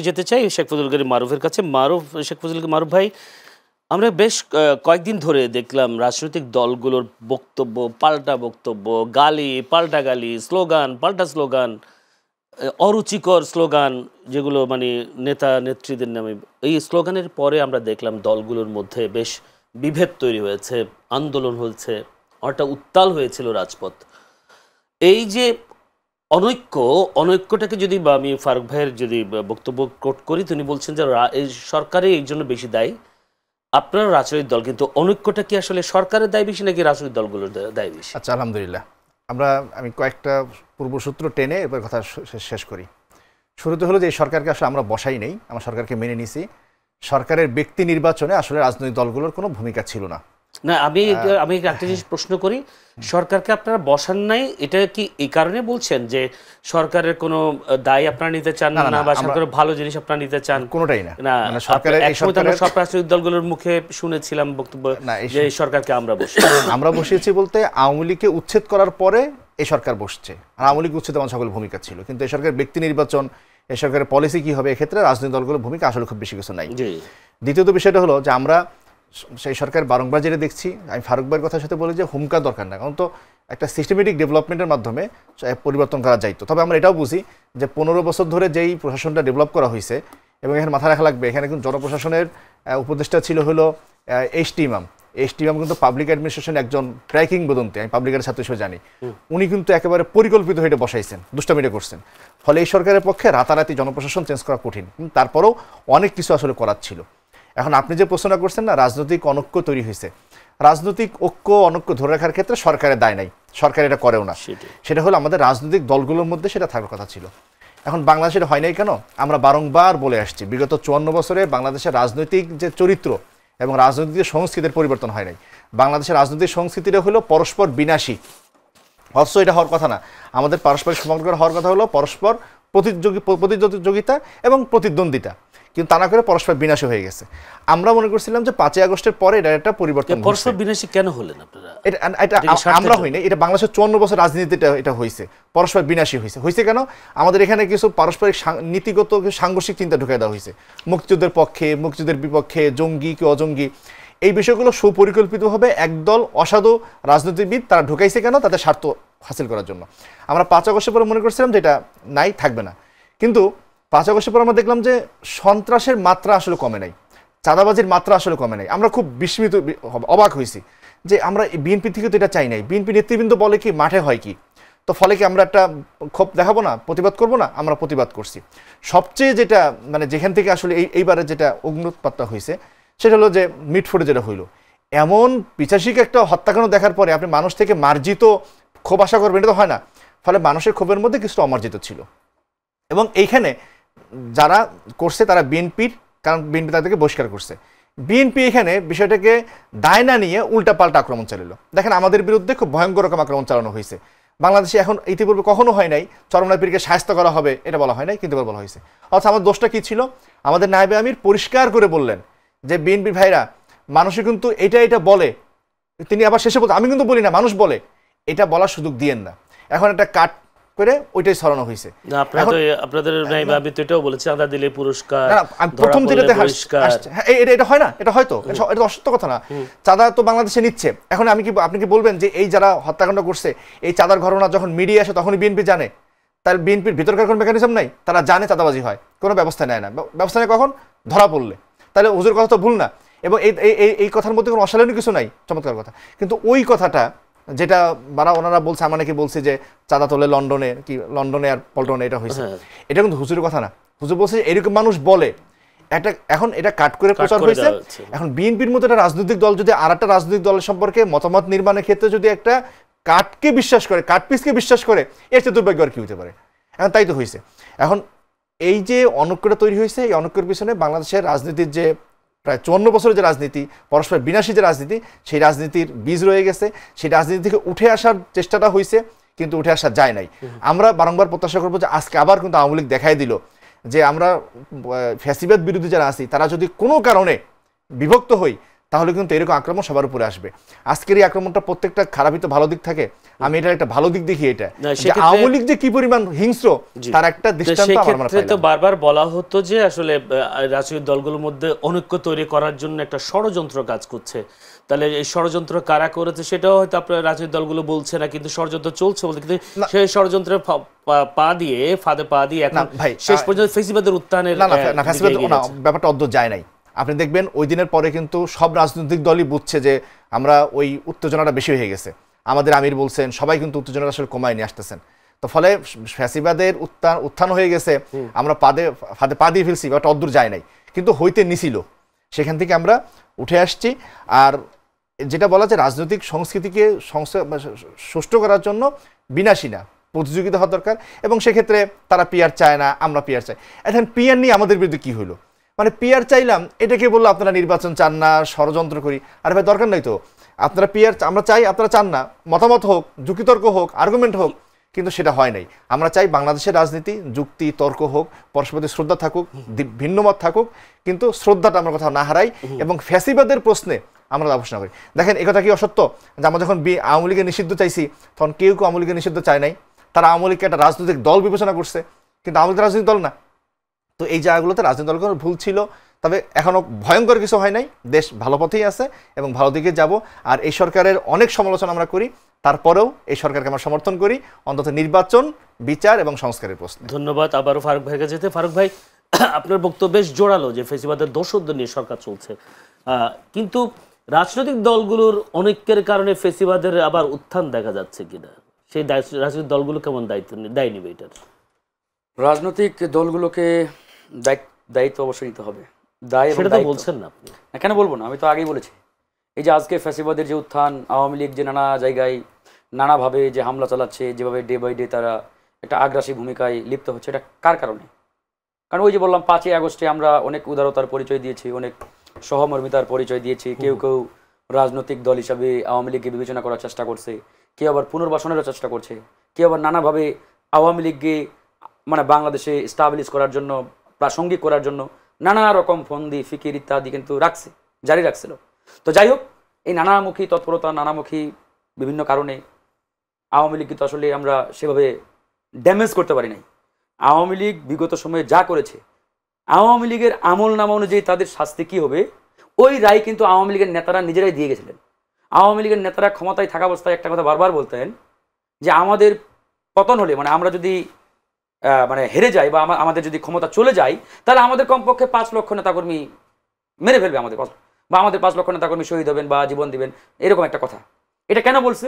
যেতে চাই শেখ ফজলুল করিম মারুফের কাছে। শেখ ফজলুল মারুফ ভাই, আমরা বেশ কয়েকদিন ধরে দেখলাম রাজনৈতিক দলগুলোর বক্তব্য, পাল্টা বক্তব্য, গালি পাল্টা গালি, স্লোগান পাল্টা স্লোগান, অরুচিকর স্লোগান, যেগুলো মানে নেতা নেত্রীদের নামে। এই স্লোগানের পরে আমরা দেখলাম দলগুলোর মধ্যে বেশ বিভেদ তৈরি হয়েছে, আন্দোলন হয়েছে, অনেকটা উত্তাল হয়েছিল রাজপথ। এই যে অনৈক্যটাকে যদি বা আমি ফারুক ভাইয়ের যদি বক্তব্য কোট করি, তিনি বলছেন যে এই সরকারই এই জন্য বেশি দায়ী, আপনার রাজনৈতিক দল, কিন্তু অনৈক্যটা কি আসলে সরকারের দায় বেশি নাকি রাজনৈতিক দলগুলোর দায় বেশি? আচ্ছা, আলহামদুলিল্লাহ, আমি কয়েকটা পূর্বসূত্র টেনে এবার কথা শেষ করি। শুরুতে হলো যে এই সরকারকে আসলে আমরা বসাই নেই, আমরা সরকারকে মেনে নিছি। সরকারের ব্যক্তি নির্বাচনে আসলে রাজনৈতিক দলগুলোর কোনো ভূমিকা ছিল না। না, আমি একটা জিনিস প্রশ্ন করি, সরকারকে আপনারা বসান নাই, এটা কি এই কারণে বলছেন যে সরকারের কোনো দায় আপনারা নিতে চান না, বা সরকারের ভালো জিনিস আপনারা নিতে চান? কোনোটাই না। সরকারের সব রাজনৈতিক দলগুলোর মুখে শুনেছিলাম বক্তব্য যে এই সরকারকে আমরা বসিয়েছি বলতে আওয়ামী লীগকে উচ্ছেদ করার পরে এই সরকার বসছে, আর আওয়ামী লীগ উচ্ছেদ আমার সকল ভূমিকা ছিল। কিন্তু এই সরকারের ব্যক্তি নির্বাচন, এই সরকারের পলিসি কি হবে, এক্ষেত্রে রাজনৈতিক দলগুলোর ভূমিকা আসলে খুব বেশি কিছু নাই। দ্বিতীয়ত বিষয়টা হলো যে আমরা সেই সরকার বারংবার যেটা দেখছি, আমি ফারুক ভাইয়ের কথার সাথে বলি যে হুমকা দরকার না, কারণ তো একটা সিস্টেমেটিক ডেভেলপমেন্টের মাধ্যমে পরিবর্তন করা যাইতো। তবে আমরা এটাও বুঝি যে 15 বছর ধরে যেই প্রশাসনটা ডেভেলপ করা হয়েছে, এবং এখানে মাথা রাখা লাগবে, এখানে কিন্তু জনপ্রশাসনের উপদেষ্টা ছিল হলো এইচ.টি. ইমাম কিন্তু পাবলিক অ্যাডমিনিস্ট্রেশন একজন প্রায় কিংবদন্তি, আমি পাবলিকের ছাত্র হিসেবে জানি। উনি কিন্তু একেবারে পরিকল্পিত হয়ে বসাইছেন, দুষ্টামিটা করছেন। ফলে এই সরকারের পক্ষে রাতারাতি জনপ্রশাসন চেঞ্জ করা কঠিন, তারপরেও অনেক কিছু আসলে করার ছিল। এখন আপনি যে প্রশ্নটা করছেন না, রাজনৈতিক অনৈক্য তৈরি হয়েছে, রাজনৈতিক ঐক্য অনৈক্য ধরে রাখার ক্ষেত্রে সরকারের দায় নাই, সরকার এটা করেও না। সেটা হলো আমাদের রাজনৈতিক দলগুলোর মধ্যে সেটা থাকার কথা ছিল। এখন বাংলাদেশে এটা হয় নাই কেন? আমরা বারংবার বলে আসছি, বিগত 54 বছরে বাংলাদেশের রাজনৈতিক যে চরিত্র এবং রাজনৈতিক সংস্কৃতির পরিবর্তন হয় নাই। বাংলাদেশের রাজনৈতিক সংস্কৃতিটা হলো পরস্পর বিনাশী, অথচ এটা হওয়ার কথা না। আমাদের পারস্পরিক সমগ্র হওয়ার কথা হলো পরস্পর প্রতিযোগিতা এবং প্রতিদ্বন্দ্বিতা, কিন্তু তা না করে পরস্পর বিনাশী হয়ে গেছে। আমরা মনে করছিলাম যে 5ই আগস্টের পরে এটা একটা পরিবর্তন। পরস্পর বিনাশী কেন হলেন আপনারা? এটা আমরা হই না, এটা বাংলাদেশের 54 বছর রাজনীতিতে এটা হয়েছে, পরস্পর বিনাশী হয়েছে কেন? আমাদের এখানে কিছু পারস্পরিক নীতিগত সাংঘর্ষিক চিন্তা ঢুকিয়ে দেওয়া হয়েছে, মুক্তিযুদ্ধের পক্ষে, মুক্তিযুদ্ধের বিপক্ষে, জঙ্গি কি অজঙ্গি, এই বিষয়গুলো সুপরিকল্পিতভাবে একদল অসাধু রাজনীতিবিদ তারা ঢুকাইছে কেন? তাদের স্বার্থ হাসিল করার জন্য। আমরা 5 আগস্টের পরে মনে করছিলাম যে এটা নাই, থাকবে না, কিন্তু 5 আগস্টের পর আমরা দেখলাম যে সন্ত্রাসের মাত্রা আসলে কমে নাই, চাঁদাবাজির মাত্রা আসলে কমে নাই। আমরা খুব বিস্মিত, অবাক হয়েছি যে আমরা বিএনপি থেকে তো এটা চাই নাই। বিএনপি নেতৃবৃন্দ বলে কি মাঠে হয় কি, তো ফলে কি আমরা একটা ক্ষোভ দেখাবো না, প্রতিবাদ করবো না? আমরা প্রতিবাদ করছি। সবচেয়ে যেটা মানে যেখান থেকে আসলে এইবারে যেটা অগ্নুৎপাতটা হয়েছে সেটা হলো যে মিটফোর্ডে যেটা হইলো, এমন পিছাসিক একটা হত্যাকাণ্ড দেখার পরে আপনি মানুষ থেকে মার্জিত ক্ষোভ আশা করবেন, এটা তো হয় না। ফলে মানুষের ক্ষোভের মধ্যে কিছুটা অমার্জিত ছিল, এবং এইখানে যারা করছে তারা বিএনপির, কারণ বিএনপি তাদেরকে বহিষ্কার করছে। বিএনপি এখানে বিষয়টাকে দায় না নিয়ে উল্টাপাল্টা আক্রমণ চালালো। দেখেন, আমাদের বিরুদ্ধে খুব ভয়ঙ্কর রকম আক্রমণ চালানো হয়েছে। বাংলাদেশে এখন ইতিপূর্বে কখনো হয় নাই চরমনাই পীরকে শায়েস্তা করা হবে, এটা বলা হয় নাই, কিন্তু বলা হয়েছে। অর্থাৎ আমার দোষটা কি ছিল? আমাদের নায়েবে আমির পরিষ্কার করে বললেন যে বিএনপি ভাইরা, মানুষে কিন্তু এটা বলে, তিনি আবার শেষে বলতে, আমি কিন্তু বলি না, মানুষ বলে, এটা বলার সুযোগ দিয়েন না। এখন একটা কাট করে ওইটাই সরানো হয়েছে। আপনাদের এটাও বলেছে চাঁদা দিলে পুরস্কার, প্রথম দিনেতে এটা হয় না, এটা হয়তো এটা অসত্য কথা না। চাঁদা তো বাংলাদেশে নিচ্ছে। এখন আপনি কি বলবেন যে এই যারা হত্যাকাণ্ড করছে এই চাঁদার ঘটনা যখন মিডিয়া আসে তখনই বিএনপি জানে? তাহলে বিএনপির ভিতরকার কোনো মেকানিজম নাই? তারা জানে চাঁদাবাজি হয়, কোনো ব্যবস্থা নেয় না। ব্যবস্থা নেয় কখন? ধরা পড়লে। তাহলে হুজুর কথা তো ভুল না, এবং এই কথার মধ্যে কোনো অশালীন কিছু নাই, চমৎকার কথা। কিন্তু ওই কথাটা যেটা ওনারা বলছে, আমরা নাকি বলছি যে চাঁদা তোলে লন্ডনে আর পল্টনে এটা হয়েছে, এটা কিন্তু হুজুরের কথা না। হুজুর বলছে এরকম মানুষ বলে, এখন এটা কাট করে প্রচার হয়েছে। এখন বিএনপির মতো একটা রাজনৈতিক দল যদি আর একটা রাজনৈতিক দলের সম্পর্কে মতামত নির্মাণের ক্ষেত্রে যদি একটা কাটকে বিশ্বাস করে, কাট পিসকে বিশ্বাস করে, এর চেয়ে দুর্ভাগ্য আর কি হতে পারে? এখন তাই তো হয়েছে। এখন এই যে অনৈক্যটা তৈরি হয়েছে, এই অনৈক্যের পিছনে বাংলাদেশের রাজনীতির যে প্রায় 54 বছরের যে রাজনীতি, পরস্পর বিনাশী যে রাজনীতি, সেই রাজনীতির বীজ রয়ে গেছে। সেই রাজনীতি থেকে উঠে আসার চেষ্টাটা হয়েছে, কিন্তু উঠে আসা যায় নাই। আমরা বারংবার প্রত্যাশা করবো যে আজকে আবার কিন্তু আওয়ামী লীগ দেখাই দিল যে আমরা ফ্যাসিবাদ বিরোধী যারা আছি তারা যদি কোনো কারণে বিভক্ত হই তাহলে কিন্তু এরকম আক্রমণ সবার উপরে আসবে। আজকের এই আক্রমণটা প্রত্যেকটা খারাপই তো ভালো দিক থাকে, আমি এটার একটা ভালো দিক দেখি। এটা আওয়ামী লীগ যে কি পরিমাণ হিংস্র তার একটা দৃষ্টান্ত আমার তো বারবার বলা হতো যে আসলে রাজনৈতিক দলগুলোর মধ্যে অনৈক্য তৈরি করার জন্য একটা ষড়যন্ত্র কাজ করছে। তাহলে এই ষড়যন্ত্র কারা করেছে সেটাও হয়তো আপনার রাজনৈতিক দলগুলো বলছে না, কিন্তু ষড়যন্ত্র চলছে বলতে, কিন্তু সেই ষড়যন্ত্রের ফাঁদে পা দিয়ে এখন শেষ পর্যন্ত ফেসিবাদের উত্থানের ব্যাপারটা অদ্ভুত যায় নাই। আপনি দেখবেন ওই দিনের পরে কিন্তু সব রাজনৈতিক দলই বুঝছে যে আমরা ওই উত্তেজনাটা বেশি হয়ে গেছে। আমাদের আমির বলছেন, সবাই কিন্তু উত্তেজনাটা আসলে কমায় নিয়ে আসতেছেন। তো ফলে ফ্যাসিবাদের উত্থান হয়ে গেছে, আমরা ফাঁদে পা দিয়ে ফেলছি, ব্যাপারটা অদ্দূর যায় নাই, কিন্তু হইতে নিছিল। সেখান থেকে আমরা উঠে আসছি। আর যেটা বলা যায় রাজনৈতিক সংস্কৃতিকে সুষ্ঠু করার জন্য বিনাশী না, প্রতিযোগিতা হওয়া দরকার, এবং সেক্ষেত্রে তারা পিআর চায় না, আমরা পিআর চাই। এখন পিআর নিয়ে আমাদের বিরুদ্ধে কি হইলো? মানে পিআর চাইলাম, এটাকে বললো আপনারা নির্বাচন চান না, ষড়যন্ত্র করি। আর ভাই দরকার নাই তো, আপনারা পিআর আমরা চাই, আপনারা চান না, মতামত হোক, যুক্তিতর্ক হোক, আর্গুমেন্ট হোক, কিন্তু সেটা হয় নাই। আমরা চাই বাংলাদেশের রাজনীতি যুক্তি তর্ক হোক, পরস্পরের শ্রদ্ধা থাকুক, ভিন্নমত থাকুক, কিন্তু শ্রদ্ধাটা আমরা কোথাও না হারাই, এবং ফ্যাসিবাদের প্রশ্নে আমরা আলোচনা করি। দেখেন একথা কি অসত্য যে আমরা যখন আওয়ামী লীগের নিষিদ্ধ চাইছি তখন কেউ আওয়ামী লীগের নিষিদ্ধ চায় নাই, তারা আওয়ামী লীগকে একটা রাজনৈতিক দল বিবেচনা করছে, কিন্তু আওয়ামী লীগ রাজনৈতিক দল না। তো এই জায়গাগুলোতে রাজনৈতিক দলগুলোর ভুল ছিল, তবে এখনও ভয়ঙ্কর কিছু হয় নাই, দেশ ভালো পথেই আছে এবং ভালো দিকে যাব। আর এই সরকারের অনেক সমালোচনা আমরা করি, তারপরেও এই সরকারকে আমরা সমর্থন করি, অন্তত নির্বাচন, বিচার এবং সংস্কারের প্রশ্নে। ধন্যবাদ। আবারও ফারুক ভাইয়ের কাছে যেতে। ফারুক ভাই, আপনার বক্তব্য বেশ জোরালো যে ফেসিবাদের দোষরদের নিয়ে সরকার চলছে, কিন্তু রাজনৈতিক দলগুলোর অনৈক্যের কারণে ফেসিবাদের আবার উত্থান দেখা যাচ্ছে কিনা, সেই রাজনৈতিক দলগুলো কেমন দায় নেবে এটার? রাজনৈতিক দলগুলোকে দায়িত্ব অবশ্যই নিতে হবে। সেটা তো বলছেন না আপনি। কেন বলবো না, আমি তো আগেই বলেছি। এই যে আজকে ফ্যাসিবাদের যে উত্থান, আওয়ামী লীগ যে নানা জায়গায় নানাভাবে যে হামলা চালাচ্ছে, যেভাবে ডে বাই ডে তারা একটা আগ্রাসী ভূমিকায় লিপ্ত হচ্ছে, এটা কার কারণে? কারণ ওই যে বললাম 5ই আগস্টে আমরা অনেক উদারতার পরিচয় দিয়েছি, অনেক সহমর্মিতার পরিচয় দিয়েছি। কেউ কেউ রাজনৈতিক দল হিসাবে আওয়ামী লীগকে বিবেচনা করার চেষ্টা করছে, কেউ আবার পুনর্বাসনেরও চেষ্টা করছে, কেউ আবার নানাভাবে আওয়ামী লীগকে মানে বাংলাদেশে স্টাবলিশ করার জন্য, প্রাসঙ্গিক করার জন্য নানা রকম ফন্দি ফিকির ইত্যাদি কিন্তু জারি রাখছিল। তো যাই হোক, এই নানামুখী তৎপরতা, নানামুখী বিভিন্ন কারণে আওয়ামী লীগ কিন্তু আসলে আমরা সেভাবে ড্যামেজ করতে পারি নাই। আওয়ামী লীগ বিগত সময়ে যা করেছে, আওয়ামী লীগের আমল নামা অনুযায়ী তাদের শাস্তি কী হবে, ওই রায় কিন্তু আওয়ামী লীগের নেতারা নিজেরাই দিয়ে গেছিলেন। আওয়ামী লীগের নেতারা ক্ষমতায় থাকা অবস্থায় একটা কথা বারবার বলতেন যে আমাদের পতন হলে, মানে আমরা যদি হেরে যাই বা আমাদের যদি ক্ষমতা চলে যায়, তাহলে আমাদের কমপক্ষে 5 লক্ষ নেতাকর্মী মেরে ফেলবে আমাদের, বা আমাদের 5 লক্ষ নেতাকর্মী শহীদ হবেন বা জীবন দিবেন, এরকম একটা কথা। এটা কেন বলছে?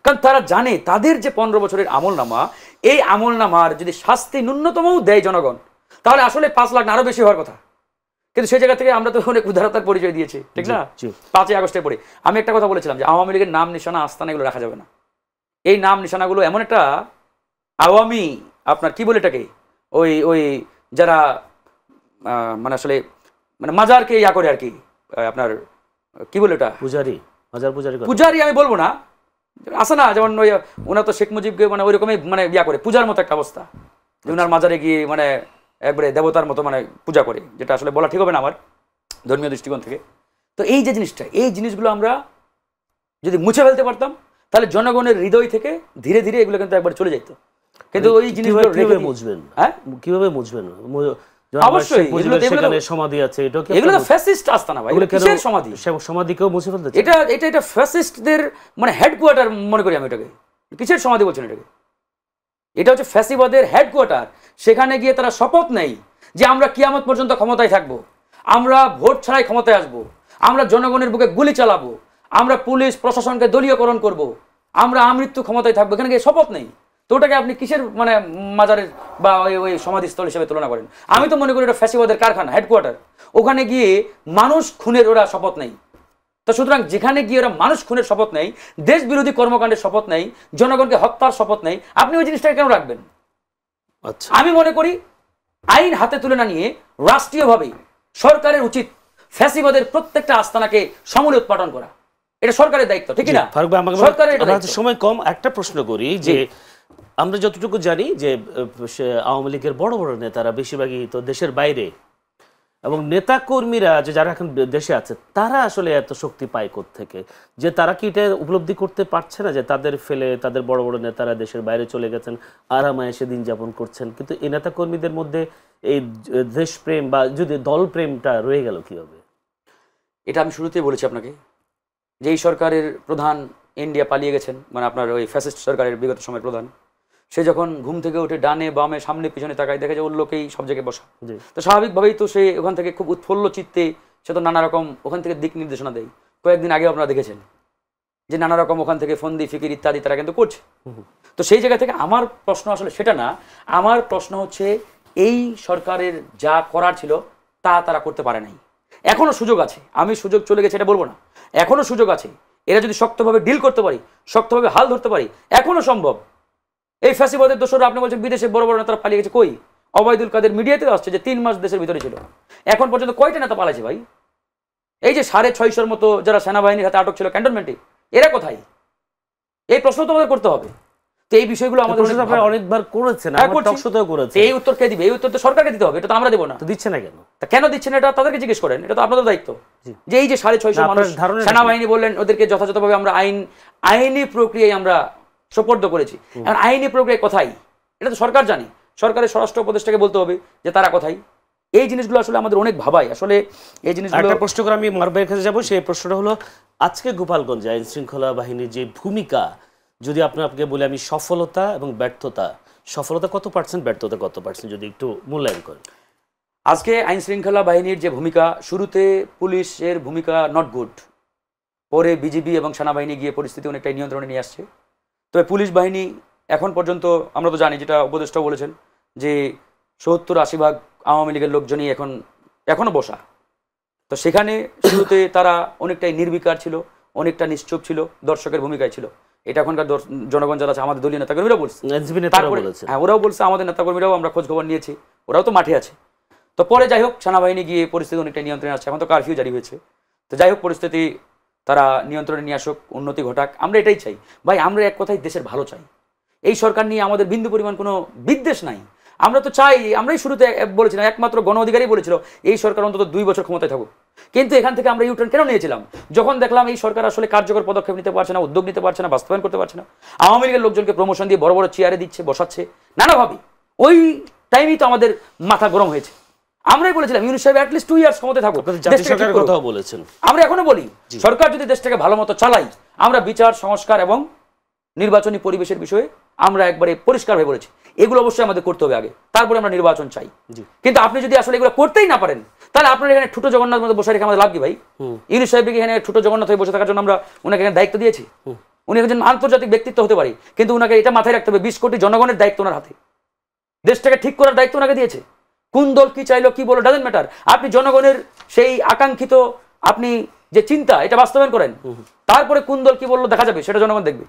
কারণ তারা জানে তাদের যে 15 বছরের আমলনামা, এই আমলনামার যদি শাস্তি ন্যূনতমও দেয় জনগণ, তাহলে আসলে 5 লাখ না আরো বেশি হওয়ার কথা। কিন্তু সেই জায়গা থেকে আমরা তো অনেক উদারতার পরিচয় দিয়েছি, ঠিক না? 5ই আগস্টের পরে আমি একটা কথা বলেছিলাম যে আওয়ামী লীগের নাম নিশানা, আস্তানা এগুলো রাখা যাবে না। এই নাম নিশানাগুলো এমন একটা আওয়ামী আপনার কি বলে এটাকে, ওই যারা মানে আসলে মানে মাজারকে ইয়া করে আর কি, আপনার কি বলে ওটা, পূজারি আমি বলবো না, আছে না যেমন ওই ওনার তো শেখ মুজিবকে মানে ওই রকমই মানে ইয়া করে, পূজার মতো একটা অবস্থা, যে ওনার মাজারে গিয়ে মানে একবারে দেবতার মতো মানে পূজা করে, যেটা আসলে বলা ঠিক হবে না আমার ধর্মীয় দৃষ্টিকোণ থেকে। তো এই যে জিনিসটা, এই জিনিসগুলো আমরা যদি মুছে ফেলতে পারতাম তাহলে জনগণের হৃদয় থেকে ধীরে ধীরে এগুলো কিন্তু একবার চলে যেত। কিন্তু ওই জিনিসগুলো কিভাবে বুঝবেন? হ্যাঁ, কিভাবে বুঝবেন? অবশ্যই সমাধি আছে, এগুলো তো ফ্যাসিস্ট আস্তানা ভাই, কিসের সমাধি? সমাধিকেও মুছে ফেলতে এটা ফ্যাসিস্টদের মানে হেডকোয়ার্টার মনে করি আমি এটাকে। কিসের সমাধি বলছেন এটাকে? এটা হচ্ছে ফ্যাসিবাদের হেডকোয়ার্টার। সেখানে গিয়ে তারা শপথ নেই যে আমরা কিয়ামত পর্যন্ত ক্ষমতায় থাকবো, আমরা ভোট ছাড়াই ক্ষমতায় আসবো, আমরা জনগণের বুকে গুলি চালাবো, আমরা পুলিশ প্রশাসনকে দলীয়করণ করব, আমরা আমৃত্যু ক্ষমতায় থাকবো। এখানে গিয়ে শপথ নেই, তো ওটাকে আপনি কিসের মানে মাজারের বা ওই সমাধিস্থল হিসেবে তুলনা করেন? আমি তো মনে করি এটা ফ্যাসিবাদের কারখানা, হেডকোয়ার্টার। ওখানে গিয়ে মানুষ খুনের ওরা শপথ নেই। তো সুতরাং যেখানে গিয়ে ওরা মানুষ খুনের শপথ নেই, দেশ বিরোধী কর্মকাণ্ডের শপথ নেই, জনগণকে হত্যার শপথ নেই, আপনি ওই জিনিসটাকে কেন রাখবেন? আচ্ছা, আমি মনে করি আইন হাতে তুলে না নিয়ে রাষ্ট্রীয়ভাবে সরকারের উচিত ফ্যাসিবাদের প্রত্যেকটা আস্তানাকে সমূলে উৎপাদন করা। এটা সরকারের দায়িত্ব, ঠিক না? সরকারের সময় কম, একটা প্রশ্ন করি যে আমরা যতটুকু জানি যে আওয়ামী লীগের বড় বড় নেতারা বেশিরভাগই তো দেশের বাইরে, এবং নেতা কর্মীরা যে যারা এখন দেশে আছে তারা আসলে এত শক্তি পায় কোত্থেকে? যে তারা কি এটা উপলব্ধি করতে পারছে না যে তাদের ফেলে তাদের বড় বড় নেতারা দেশের বাইরে চলে গেছেন, আরামে এসে দিন যাপন করছেন, কিন্তু এই নেতা কর্মীদের মধ্যে এই দেশপ্রেম বা যদি দলপ্রেমটা রয়ে গেল কিভাবে? এটা আমি শুরুতেই বলেছি আপনাকে যে এই সরকারের প্রধান ইন্ডিয়া পালিয়ে গেছেন, মানে আপনার ওই ফ্যাসিস্ট সরকারের বিগত সময়ের প্রধান। সে যখন ঘুম থেকে উঠে ডানে বামে সামনে পিছনে তাকায়, দেখে যে ওর লোকেই সব জায়গায় বসা, তো স্বাভাবিকভাবেই তো সে ওখান থেকে খুব উৎফুল্ল চিত্তে সে তো নানা রকম ওখান থেকে দিক নির্দেশনা দেয়। কয়েকদিন আগে আপনারা দেখেছেন যে নানা রকম ওখান থেকে ফন্দি ফিকির ইত্যাদি তারা কিন্তু করছে। তো সেই জায়গা থেকে আমার প্রশ্ন আসলে সেটা না, আমার প্রশ্ন হচ্ছে এই সরকারের যা করার ছিল তা তারা করতে পারে নাই। এখনো সুযোগ আছে, আমি সুযোগ চলে গেছে এটা বলবো না, এখনো সুযোগ আছে। এরা যদি শক্তভাবে ডিল করতে পারি, শক্তভাবে হাল ধরতে পারি, এখনো সম্ভব। এই ফ্যাসিবাদের দোষরা আপনি বলছেন বিদেশে বড় বড় নেতারা পালিয়ে গেছে, কই? ওবায়দুল কাদের মিডিয়াতে আসছে যে 3 মাস দেশের ভিতরে ছিল, এখন পর্যন্ত কয়টা নেতা পালাইছে ভাই? এই যে 650-র মতো যারা সেনাবাহিনীর হাতে আটক ছিল ক্যান্টনমেন্টে, এরা কোথায়? এই প্রশ্ন তো আমাদের করতে হবে। তো এই বিষয়গুলো আমাদের অনেকবার করেছেন, এই উত্তর কে দিবে? এই উত্তর তো সরকারকে দিতে হবে, এটা তো আমরা দেবো না। তো দিচ্ছে না কেন? তা কেন দিচ্ছে না এটা তাদেরকে জিজ্ঞেস করেন, এটা তো আপনাদের দায়িত্ব। যে এই যে 650 মানুষ সেনাবাহিনী বললেন, ওদেরকে যথাযথভাবে আমরা আইনি প্রক্রিয়ায় আমরা সোপর্দ করেছি। এখন আইনি প্রক্রিয়া কোথায় এটা তো সরকার জানি, সরকারের স্বরাষ্ট্র উপদেষ্টাকে বলতে হবে যে তারা কোথায়। এই জিনিসগুলো আসলে আমাদের অনেক ভাবাই। আসলে এই জিনিসগুলো একটা প্রশ্ন করে আমি মারুফের কাছে যাবো। সেই প্রশ্নটা হলো, আজকে গোপালগঞ্জে আইন শৃঙ্খলা বাহিনীর যে ভূমিকা, যদি আপনাকে বলে আমি সফলতা এবং ব্যর্থতা, সফলতা কত পার্সেন্ট, ব্যর্থতা কত পার্সেন্ট, যদি একটু মূল্যায়ন করেন। আজকে আইন শৃঙ্খলা বাহিনীর যে ভূমিকা, শুরুতে পুলিশের ভূমিকা নট গুড, পরে বিজিবি এবং সেনাবাহিনী গিয়ে পরিস্থিতি অনেকটাই নিয়ন্ত্রণে নিয়ে আসছে। তবে পুলিশ বাহিনী এখন পর্যন্ত আমরা তো জানি, যেটা উপদেষ্টাও বলেছেন, যে 70-80% আওয়ামী লীগের লোকজনই এখনো বসা। তো সেখানে শুরুতে তারা অনেকটাই নির্বিকার ছিল, অনেকটা নিশ্চুপ ছিল, দর্শকের ভূমিকায় ছিল। এটা এখনকার জনগণ যারা আছে, আমাদের দলীয় নেতাকর্মীরাও বলছে, হ্যাঁ ওরাও বলছে, আমাদের নেতাকর্মীরাও আমরা খোঁজ খবর নিয়েছি, ওরাও তো মাঠে আছে। তো পরে যাই হোক সেনাবাহিনী গিয়ে পরিস্থিতি অনেকটা নিয়ন্ত্রণে আসছে, এখন তো কারফিউ জারি হয়েছে। তো যাই হোক পরিস্থিতি তারা নিয়ন্ত্রণে নিয়ে আসুক, উন্নতি ঘটাক, আমরা এটাই চাই ভাই। আমরা এক কথায় দেশের ভালো চাই। এই সরকার নিয়ে আমাদের বিন্দু পরিমাণ কোনো বিদ্বেষ নাই। আমরা তো চাই, আমরাই শুরুতে বলেছিলাম, একমাত্র গণ অধিকারই বলেছিল এই সরকার অন্তত 2 বছর ক্ষমতায় থাকুক। কিন্তু এখান থেকে আমরা ইউটার্ন কেন নিয়েছিলাম? যখন দেখলাম এই সরকার আসলে কার্যকর পদক্ষেপ নিতে পারছে না, উদ্যোগ নিতে পারছে না, বাস্তবায়ন করতে পারছে না, আওয়ামী লীগের লোকজনকে প্রমোশন দিয়ে বড় বড় চেয়ারে দিচ্ছে, বসাচ্ছে নানাভাবে, ওই টাইমেই তো আমাদের মাথা গরম হয়েছে। আমরাই বলেছিলাম ইউনূস সাহেব অ্যাটলিস্ট 2 ইয়ার্স ক্ষমতায় থাকুক। আমরা এখনো বলি সরকার যদি দেশটাকে ভালো মতো চালাই, আমরা বিচার সংস্কার এবং নির্বাচনী পরিবেশের বিষয়ে আমরা একবারে পরিষ্কার হয়ে বলেছি, এগুলো অবশ্যই আমাদের করতে হবে আগে, তারপরে আমরা নির্বাচন চাই। কিন্তু আপনি যদি আসলে এগুলো করতেই না পারেন, তাহলে আপনার এখানে ঠুটো জগন্নাথ মধ্যে বসে রেখে আমাদের লাভ কি ভাই? ইউনূস সাহেবকে এখানে ঠুটো জগন্নাথ হয়ে বসে থাকার জন্য আমরা ওনাকে এখানে দায়িত্ব দিয়েছি। উনি একজন আন্তর্জাতিক ব্যক্তিত্ব হতে পারে, কিন্তু ওনাকে এটা মাথায় রাখতে হবে 20 কোটি জনগণের দায়িত্ব ওনার হাতে, দেশটাকে ঠিক করার দায়িত্ব ওনাকে দিয়েছে। কোন দল কি চাইলো কি বলো ডাজেন্ট ম্যাটার, আপনি জনগণের সেই আকাঙ্ক্ষিত আপনি যে চিন্তা এটা বাস্তবায়ন করেন, তারপরে কোন দল কি বললো দেখা যাবে, সেটা জনগণ দেখবে।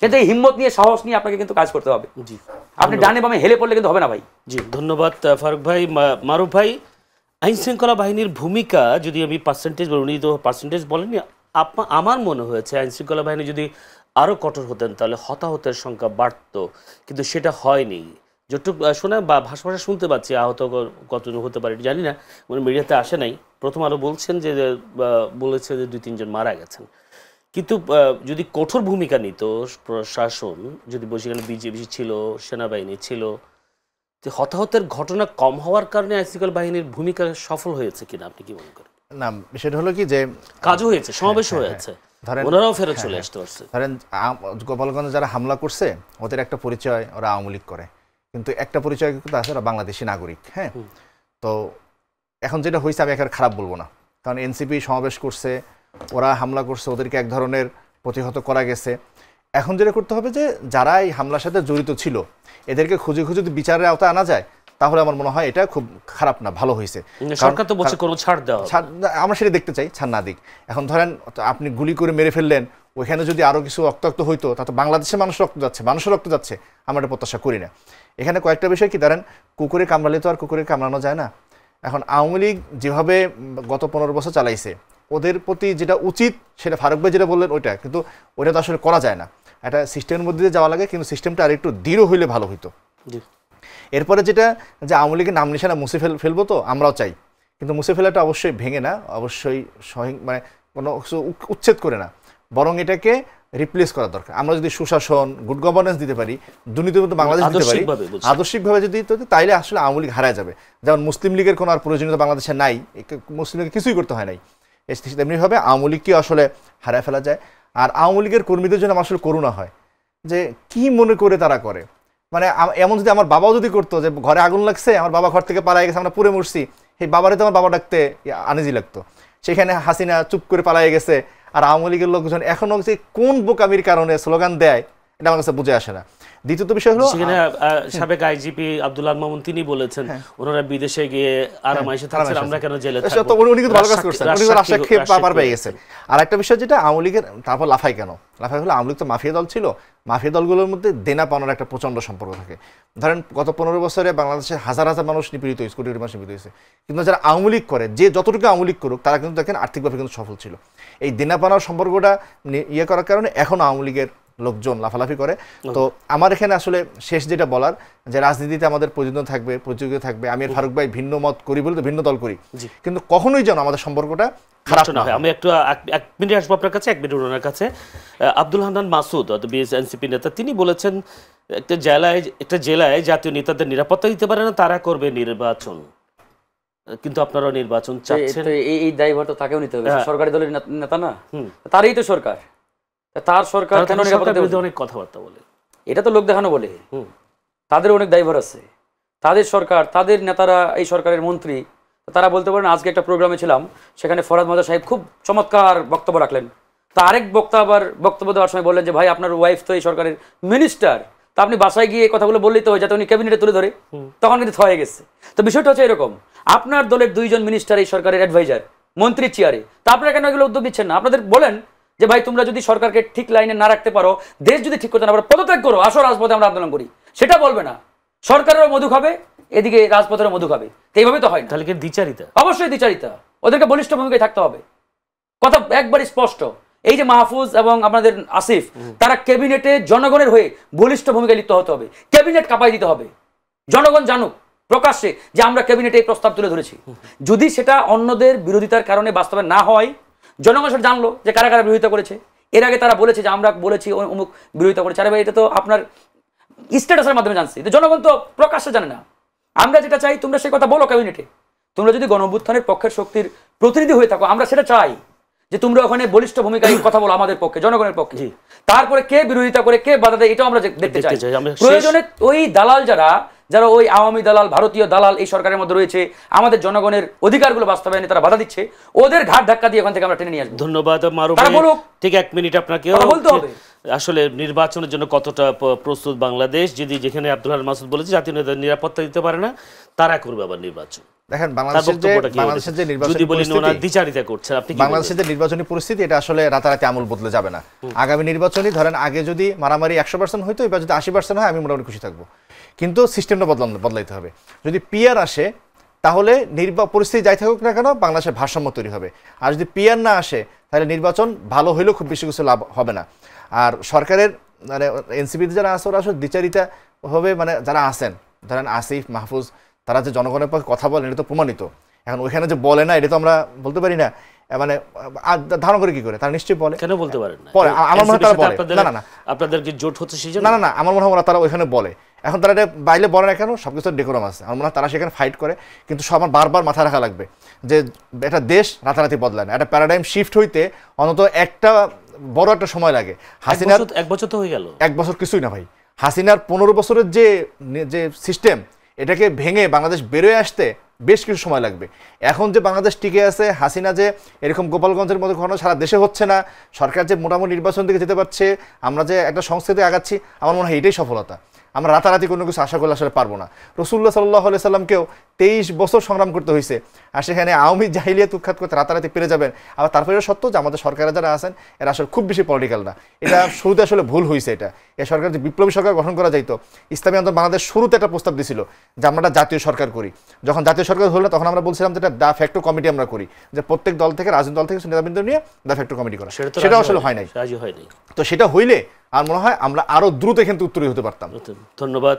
কিন্তু এই হিম্মত নিয়ে, সাহস নিয়ে আপনাকে কিন্তু কাজ করতে হবে। জি, আপনি ডানে বামে হেলে পড়লে কিন্তু হবে না ভাই। জি, ধন্যবাদ ফারুক ভাই। মারুফ ভাই, আইন শৃঙ্খলা বাহিনীর ভূমিকা যদি আমি পার্সেন্টেজ বলি, উনি তো পার্সেন্টেজ বলেননি, আমার মনে হয়েছে আইন শৃঙ্খলা বাহিনী যদি আরও কঠোর হতেন তাহলে হতাহতের সংখ্যা বাড়তো, কিন্তু সেটা হয়নি। যতটুকু শোনা বা ভাষা শুনতে পাচ্ছি, আহত কতজন হতে পারে জানি না, মানে মিডিয়াতে আসে নাই। প্রথম আলো বলছেন যে বলেছে যে 2-3 জন মারা গেছেন। কিন্তু যদি কঠোর ভূমিকা নিত প্রশাসন, যদি সেখানে বিজেপি ছিল, সেনাবাহিনী ছিল, হতাহতের ঘটনা কম হওয়ার কারণে আইনশৃঙ্খলা বাহিনীর ভূমিকা সফল হয়েছে কিনা আপনি কি মনে করেন? না, বিষয়টা হলো কি যে কাজও হয়েছে, সমাবেশ হয়েছে, ওনারাও ফেরত চলে আসতে পারছে। ধরেন গোপালগঞ্জে যারা হামলা করছে ওদের একটা পরিচয় ওরা আওয়ামী লীগ করে, কিন্তু একটা পরিচয় কিন্তু আছে ওরা বাংলাদেশি নাগরিক। হ্যাঁ, তো এখন যেটা হয়েছে আমি একেবারে খারাপ বলবো না, কারণ এনসিপি সমাবেশ করছে, ওরা হামলা করছে, ওদেরকে এক ধরনের প্রতিহত করা গেছে। এখন যেটা করতে হবে যে যারা এই হামলার সাথে জড়িত ছিল এদেরকে খুঁজে খুঁজে যদি বিচারের আওতায় আনা যায় তাহলে আমার মনে হয় এটা খুব খারাপ না, ভালো হয়েছে। সরকার তো বলছে কোনো ছাড় দেওয়া, আমরা সেটা দেখতে চাই, ছাড় না দিক। এখন ধরেন আপনি গুলি করে মেরে ফেললেন, ওইখানে যদি আরও কিছু রক্তাক্ত হইতো তা তো বাংলাদেশের মানুষ রক্ত যাচ্ছে, মানুষের রক্ত যাচ্ছে, আমরা এটা প্রত্যাশা করি না। এখানে কয়েকটা বিষয় কি, ধরেন কুকুরে কামড়ালে তো আর কুকুরে কামড়ানো যায় না। এখন আওয়ামী লীগ যেভাবে গত 15 বছর চালাইছে, ওদের প্রতি যেটা উচিত সেটা ফারুক ভাই যেটা বললেন ওইটা, কিন্তু ওইটা তো আসলে করা যায় না। একটা সিস্টেমের মধ্যে দিয়ে যাওয়া লাগে, কিন্তু সিস্টেমটা আর একটু দৃঢ় হইলে ভালো হইতো। এরপরে যেটা যে আওয়ামী লীগের নাম নিশানা মুছে ফেলবো, তো আমরাও চাই, কিন্তু মুছে ফেলাটা অবশ্যই ভেঙে না, অবশ্যই মানে কোনো কিছু উচ্ছেদ করে না, বরং এটাকে রিপ্লেস করা দরকার। আমরা যদি সুশাসন, গুড গভর্নেন্স দিতে পারি, দুর্নীতিমুক্ত বাংলাদেশ দিতে পারি, আদর্শিকভাবে যদি দিতে, তাইলে আসলে আওয়ামী লীগ হারায় যাবে। যেমন মুসলিম লীগের কোনো আর প্রয়োজনীয়তা বাংলাদেশে নাই, মুসলিম লীগের কিছুই করতে হয় নাই, তেমনিভাবে আওয়ামী লীগকে আসলে হারায় ফেলা যায়। আর আওয়ামী লীগের কর্মীদের জন্য আমার আসলে করুণা হয় যে কি মনে করে তারা করে, মানে এমন যদি আমার বাবাও যদি করতো যে ঘরে আগুন লাগছে, আমার বাবা ঘর থেকে পালাই গেছে, আমরা পুড়ে মরছি, সেই বাবারে তো আমার বাবা ডাকতে আনিজি লাগতো, সেখানে হাসিনা চুপ করে পালাই গেছে। আর আওয়ামী লীগের লোকজন এখনো যে কোন বোকামির কারণে স্লোগান দেয় এটা আমার কাছে বুঝে আসে না। দ্বিতীয়ত বিষয় হলো সেখানে সাবেক আইজিপি আব্দুল আল মামুন তিনি বলেছেন ওনারা বিদেশে গিয়ে আরামাইশে থাকছেন, আমরা কেন জেলে থাকবো। উনি কিন্তু ভালো কাজ করছেন, উনি রাষ্ট্রকে পার পেয়ে গেছেন। আর একটা বিষয় যেটা আওয়ামী লীগের তারপর লাফাই কেন, লাফাই হলো আওয়ামী লীগ তো মাফিয়া দল ছিল, মাফিয়া দলগুলোর মধ্যে দেনা পাওনার একটা প্রচণ্ড সম্পর্ক থাকে। ধরেন গত 15 বছরে বাংলাদেশের হাজার হাজার মানুষ নিপীড়িত হয়েছে, কোটি কোটি মানুষ নিপীড়িত হয়েছে, কিন্তু যারা আওয়ামী লীগ করে, যে যতটুকু আওয়ামী লীগ করুক, তারা কিন্তু দেখেন আর্থিকভাবে কিন্তু সফল ছিল। এই দেনা পাওনার সম্পর্কটা ইয়ে করার কারণে এখন আওয়ামী লীগের লোকজন লাফালাফি করে। তো আমার এখানে আসলে শেষ যেটা বলার, যে রাজনীতিতে আমাদের প্রয়োজন থাকবে, প্রতিযোগিতা থাকবে। আমি ফারুক ভাই ভিন্ন মত করি বলে তো ভিন্ন দল করি, কিন্তু কখনোই যেন আমাদের সম্পর্কটা খারাপ না হয়। আমি একটু 1 মিনিট আসবো আপনার কাছে, 1 মিনিট ওনার কাছে। আব্দুল হান্নান মাসুদ, বিএনসিপি নেতা, তিনি বলেছেন একটা জেলায় জাতীয় নেতাদের নিরাপত্তা দিতে পারে না, তারা করবে নির্বাচন, কিন্তু আপনারা নির্বাচন চাচ্ছেন। এই দায়ভার তো তাকেও নিতে হবে, সরকারি দলের নেতা না, তারই তো সরকার, তার সরকার কেন নিরাপত্তা অনেক কথাবার্তা বলে, এটা তো লোক দেখানো বলে, তাদের অনেক দায়ভার আছে, তাদের সরকার, তাদের নেতারা এই সরকারের মন্ত্রী, তারা বলতে পারেন। আজকে একটা প্রোগ্রামে ছিলাম, সেখানে ফরহাদ মাহমুদ সাহেব খুব চমৎকার বক্তব্য রাখলেন। তা আরেক বক্তা আবার বক্তব্য দেওয়ার সময় বললেন যে ভাই আপনার ওয়াইফ তো এই সরকারের মিনিস্টার, তা আপনি বাসায় গিয়ে কথাগুলো বললেই তো হয়, যাতে উনি ক্যাবিনেটে তুলে ধরে, তখন কিন্তু হয়ে গেছে। তো বিষয়টা হচ্ছে এরকম, আপনার দলের 2 জন মিনিস্টার এই সরকারের অ্যাডভাইজার, মন্ত্রীর চেয়ারে, তা আপনারা কেন এগুলো উদ্যোগ নিচ্ছেন না? আপনাদের বলেন যে ভাই তোমরা যদি সরকারকে ঠিক লাইনে না রাখতে পারো, দেশ যদি ঠিক করতে না পারো, পদত্যাগ করো, আসো রাজপথে আমরা আন্দোলন করি। সেটা বলবে না, সরকারেরও মধু খাবে, এদিকে রাজপথেরও মধু খাবে, তো এইভাবে তো হয় না। তাহলে কি দ্বিচারিতা? অবশ্যই দ্বিচারিতা, ওদেরকে বলিষ্ঠ ভূমিকায় থাকতে হবে, কথা একবারই স্পষ্ট। এই যে মাহফুজ এবং আপনাদের আসিফ, তারা ক্যাবিনেটে জনগণের হয়ে বলিষ্ঠ ভূমিকায় লিপ্ত হতে হবে, ক্যাবিনেট কাঁপাই দিতে হবে, জনগণ জানুক প্রকাশ্যে যে আমরা ক্যাবিনেটে এই প্রস্তাব তুলে ধরেছি। যদি সেটা অন্যদের বিরোধিতার কারণে বাস্তবায়ন না হয়, জনগণ সেটা জানলো যে কারা কারা বিরোধিতা করেছে। এর আগে তারা বলেছে যে আমরা বলেছি অমুক বিরোধিতা করেছে, আরে ভাই এটা তো আপনার স্ট্যাটাসের মাধ্যমে জানছি, জনগণ তো প্রকাশ্যে জানে না। আমরা যেটা চাই তোমরা সেই কথা বলো ক্যাবিনেটে, তোমরা যদি গণঅভ্যুত্থানের পক্ষের শক্তির প্রতিনিধি হয়ে থাকো, আমরা সেটা চাই যে তোমরা ওখানে বলিষ্ঠ ভূমিকায় কথা বলো আমাদের পক্ষে, জনগণের পক্ষে। তারপরে কে বিরোধিতা করে, কে বাধা দেয়, এটাও আমরা দেখতে চাই। প্রয়োজনে ওই দালাল যারা ওই আওয়ামী দালাল, ভারতীয় দালাল এই সরকারের মধ্যে রয়েছে, আমাদের জনগণের অধিকারগুলো বাস্তবায়নে তারা বাধা দিচ্ছে, ওদের ঘাট ধাক্কা দিয়ে ওখান থেকে আমরা টেনে নিয়ে আসবো। ধন্যবাদ মারুফ। ঠিক 1 মিনিট আপনাকে বলতে হবে আসলে নির্বাচনের জন্য কতটা প্রস্তুত বাংলাদেশ, যদি যেখানে আব্দুল হান্নান মাসুদ বলেছে জাতীয় নেতাদের নিরাপত্তা দিতে পারে না, তারা করবে আবার নির্বাচন। দেখেন বাংলাদেশের যে নির্বাচনী পরিস্থিতি, এটা আসলে রাতারাতি আমূল বদলে যাবে না। আগামী নির্বাচনী ধরেন আগে যদি মারামারি 100% হইতো, এবার যদি 80% হয় আমি মোটামুটি খুশি থাকবো, কিন্তু সিস্টেমটা বদলাইতে হবে। যদি পিআর আসে তাহলে পরিস্থিতি যাই থাকুক না কেন বাংলাদেশের ভারসাম্য তৈরি হবে। আর যদি পিআর না আসে তাহলে নির্বাচন ভালো হইলেও খুব বেশি কিছু লাভ হবে না। আর সরকারের মানে এনসিপিতে যারা আছে ওরা আসলে দ্বিচারিতা হবে, মানে যারা আছেন ধরেন আসিফ, মাহফুজ, তারা যে জনগণের পক্ষে কথা বলেন এটা তো প্রমাণিত। এখন ওইখানে যে বলে না এটা তো আমরা বলতে পারি না। মানে ধারণা করে কি করে, তারা নিশ্চয়ই বলে। কেন বলতে পারেন না? পরে আমার মনে হয় তারা বলে না না আপনাদের কি জোট হচ্ছে সেই জন্য? না না না, আমার মনে হয় তারা ওইখানে বলে। এখন তারা এটা বাইরে বলে না কেন, সবকিছু ডেকোরাম আছে, আমার মনে হয় তারা সেখানে ফাইট করে। কিন্তু সবার বারবার মাথায় রাখা লাগবে যে একটা দেশ রাতারাতি বদলায় না, একটা প্যারাডাইম শিফট হইতে অন্তত একটা বড় একটা সময় লাগে। হাসিনার 1 বছর তো হয়ে গেল। 1 বছর কিছুই না ভাই। হাসিনার 15 বছরের যে সিস্টেম, এটাকে ভেঙে বাংলাদেশ বেরোয় আসতে বেশ কিছু সময় লাগবে। এখন যে বাংলাদেশ টিকে আছে, হাসিনা যে এরকম গোপালগঞ্জের মতো ঘটনা সারা দেশে হচ্ছে না, সরকার যে মোটামুটি নির্বাচন দিকে যেতে পারছে, আমরা যে একটা সংস্কৃতি আগাচ্ছি, আমার মনে হয় এটাই সফলতা। আমরা রাতারাতি কোনো কিছু আশা করলে আসলে পারবো না। রাসূলুল্লাহ সাল্লাল্লাহু আলাইহি সাল্লামকেও 23 বছর সংগ্রাম করতে হয়েছে, আর সেখানে আওয়ামী জাহিলিয়াত উৎখাত করতে রাতারাতি পেরে যাবেন। আবার তারপরে সত্য যে আমাদের সরকারে যারা আছেন এরা আসলে খুব বেশি পলিটিক্যাল না, এটা শুরুতে আসলে ভুল হয়েছে। এটা এই সরকার যে বিপ্লবী সরকার গঠন করা যাইতো, ইসলামী আন্দোলন বাংলাদেশ শুরুতে একটা প্রস্তাব দিছিল যে আমরা জাতীয় সরকার করি। যখন জাতীয় সরকার হলো তখন আমরা বলছিলাম যে এটা দা ফ্যাক্টো কমিটি আমরা করি, যে প্রত্যেক দল থেকে, রাজনৈতিক দল থেকে নেতাবৃন্দ নিয়ে দা ফ্যাক্টো কমিটি করা। সেটা আসলে হয় নাই। তো সেটা হইলে আর মনে হয় আমরা আরো দ্রুত কিন্তু উত্তরী হতে পারতাম। ধন্যবাদ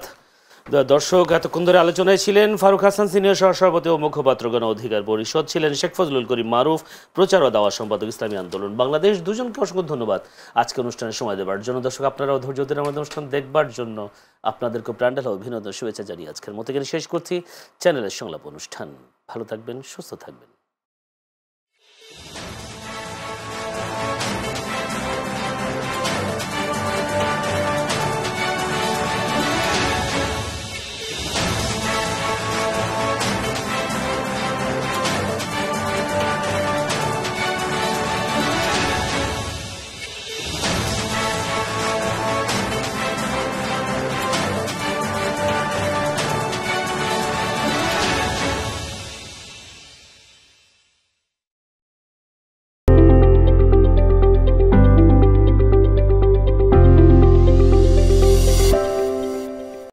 দর্শক। এতক্ষণ ধরে আলোচনায় ছিলেন ফারুক হাসান, সিনিয়র সহসভাপতি ও মুখপাত্র গণ অধিকার পরিষদ, ছিলেন শেখ ফজলুল করিম মারুফ, প্রচার ও দাওয়া সম্পাদক, ইসলামী আন্দোলন বাংলাদেশ। দুজনকে অসংখ্য ধন্যবাদ আজকে অনুষ্ঠানে সময় দেওয়ার জন্য। দর্শক, আপনারাও ধৈর্য ধরে আমাদের অনুষ্ঠান দেখবার জন্য আপনাদেরকে প্রাণঢাল অভিনন্দন, শুভেচ্ছা জানিয়ে আজকের মতো এখানে শেষ করছি চ্যানেলের সংলাপ অনুষ্ঠান। ভালো থাকবেন, সুস্থ থাকবেন।